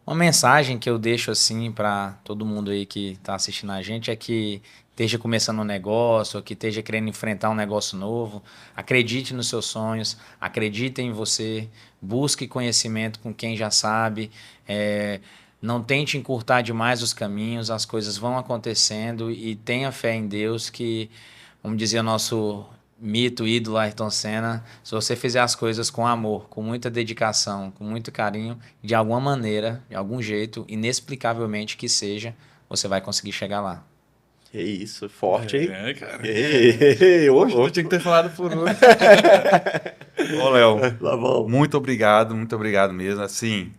Uma mensagem que eu deixo assim para todo mundo aí que está assistindo a gente é que esteja começando um negócio, ou que esteja querendo enfrentar um negócio novo, acredite nos seus sonhos, acredite em você, busque conhecimento com quem já sabe, não tente encurtar demais os caminhos, as coisas vão acontecendo e tenha fé em Deus que, vamos dizer, o nosso mito, ídolo Ayrton Senna, se você fizer as coisas com amor, com muita dedicação, com muito carinho, de alguma maneira, de algum jeito, inexplicavelmente que seja, você vai conseguir chegar lá. Que isso, forte, hein? Cara. Hoje Eu tinha que ter falado por hoje. Ô, Léo, Tá bom. muito obrigado mesmo. Assim,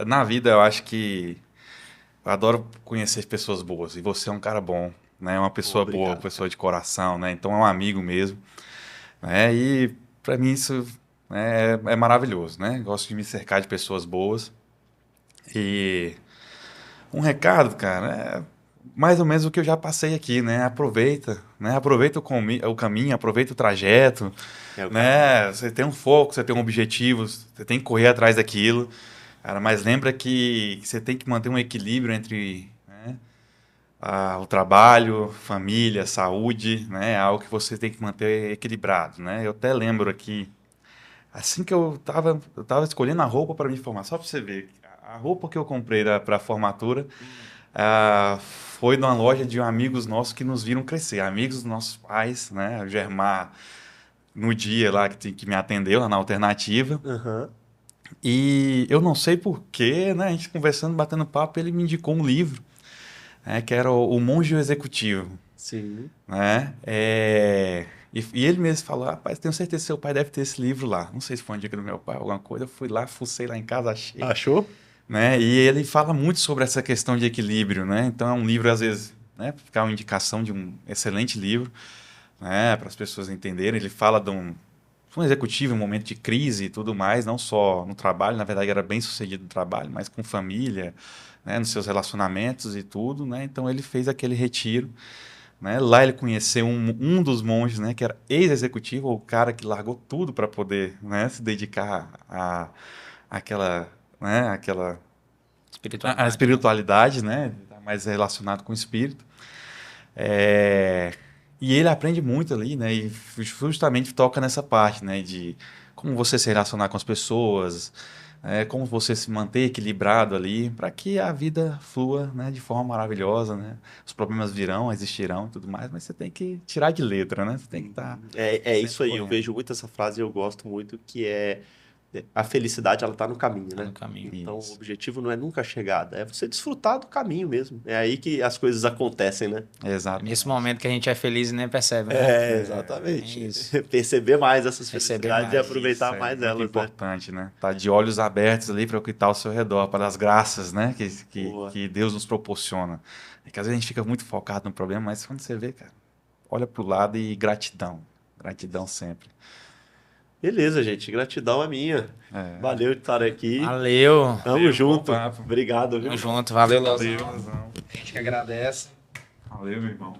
na vida eu acho que eu adoro conhecer pessoas boas, e você é um cara bom, né? Uma pessoa boa, Obrigado, uma pessoa de coração, né? Então é um amigo mesmo. E para mim isso é maravilhoso, né? Gosto de me cercar de pessoas boas. E um recado, cara, mais ou menos o que eu já passei aqui, né? Aproveita, né? Aproveita o caminho, aproveita o trajeto, né? Você tem um foco, você tem um objetivo, você tem que correr atrás daquilo, cara, mas lembra que você tem que manter um equilíbrio entre o trabalho, família, saúde, né? É algo que você tem que manter equilibrado, né? Eu até lembro aqui, assim que eu tava escolhendo a roupa para me formar, só para você ver, a roupa que eu comprei para a formatura foi numa loja de amigos nossos que nos viram crescer, amigos dos nossos pais, né? O Germar, no dia lá que me atendeu, lá na Alternativa. Uhum. E eu não sei porquê, né? A gente conversando, batendo papo, ele me indicou um livro, que era o Monge Executivo. Sim. Né? E ele mesmo falou, rapaz, tenho certeza que seu pai deve ter esse livro lá. Não sei se foi uma dica do meu pai, alguma coisa. Eu fui lá, fucei lá em casa, achei. Achou? né? E ele fala muito sobre essa questão de equilíbrio, né? Então é um livro, às vezes, né, para ficar uma indicação de um excelente livro, né, para as pessoas entenderem. Ele fala de um executivo em um momento de crise e tudo mais, não só no trabalho, na verdade era bem sucedido no trabalho, mas com família, né, nos seus relacionamentos e tudo, né? Então ele fez aquele retiro, né? Lá ele conheceu um dos monges, né, que era ex-executivo, o cara que largou tudo para poder, né, se dedicar àquela, né, a Espiritualidade. espiritualidade, né, tá mais relacionado com o espírito. É, e ele aprende muito ali, né, e justamente toca nessa parte, né, de como você se relacionar com as pessoas, como você se manter equilibrado ali, para que a vida flua, né, de forma maravilhosa, né. Os problemas virão, existirão e tudo mais, mas você tem que tirar de letra, né, você tem que estar É sempre isso aí, eu correndo. vejo muito essa frase e eu gosto muito, que é a felicidade, ela tá no caminho, Tá né? no caminho. Então, o Isso. objetivo não é nunca a chegada, é você desfrutar do caminho mesmo. É aí que as coisas acontecem, né? É Exato. nesse momento que a gente é feliz e nem percebe, né? É, É exatamente. isso. Perceber mais essas Perceber felicidades e mais. aproveitar Isso é mais muito elas, né? importante, né? Tá de olhos abertos ali para o que está ao seu redor, para as graças, né? Boa. Que Deus nos proporciona. É que às vezes a gente fica muito focado no problema, mas quando você vê, cara, olha para o lado e gratidão. Gratidão sempre. Beleza, gente. Gratidão é minha. É. Valeu de estar aqui. Valeu. Tamo Valeu, junto. bom papo. Obrigado, viu? Tamo junto. Valeu, Leozão. Valeu, Leozão. A gente que agradece. Valeu, meu irmão.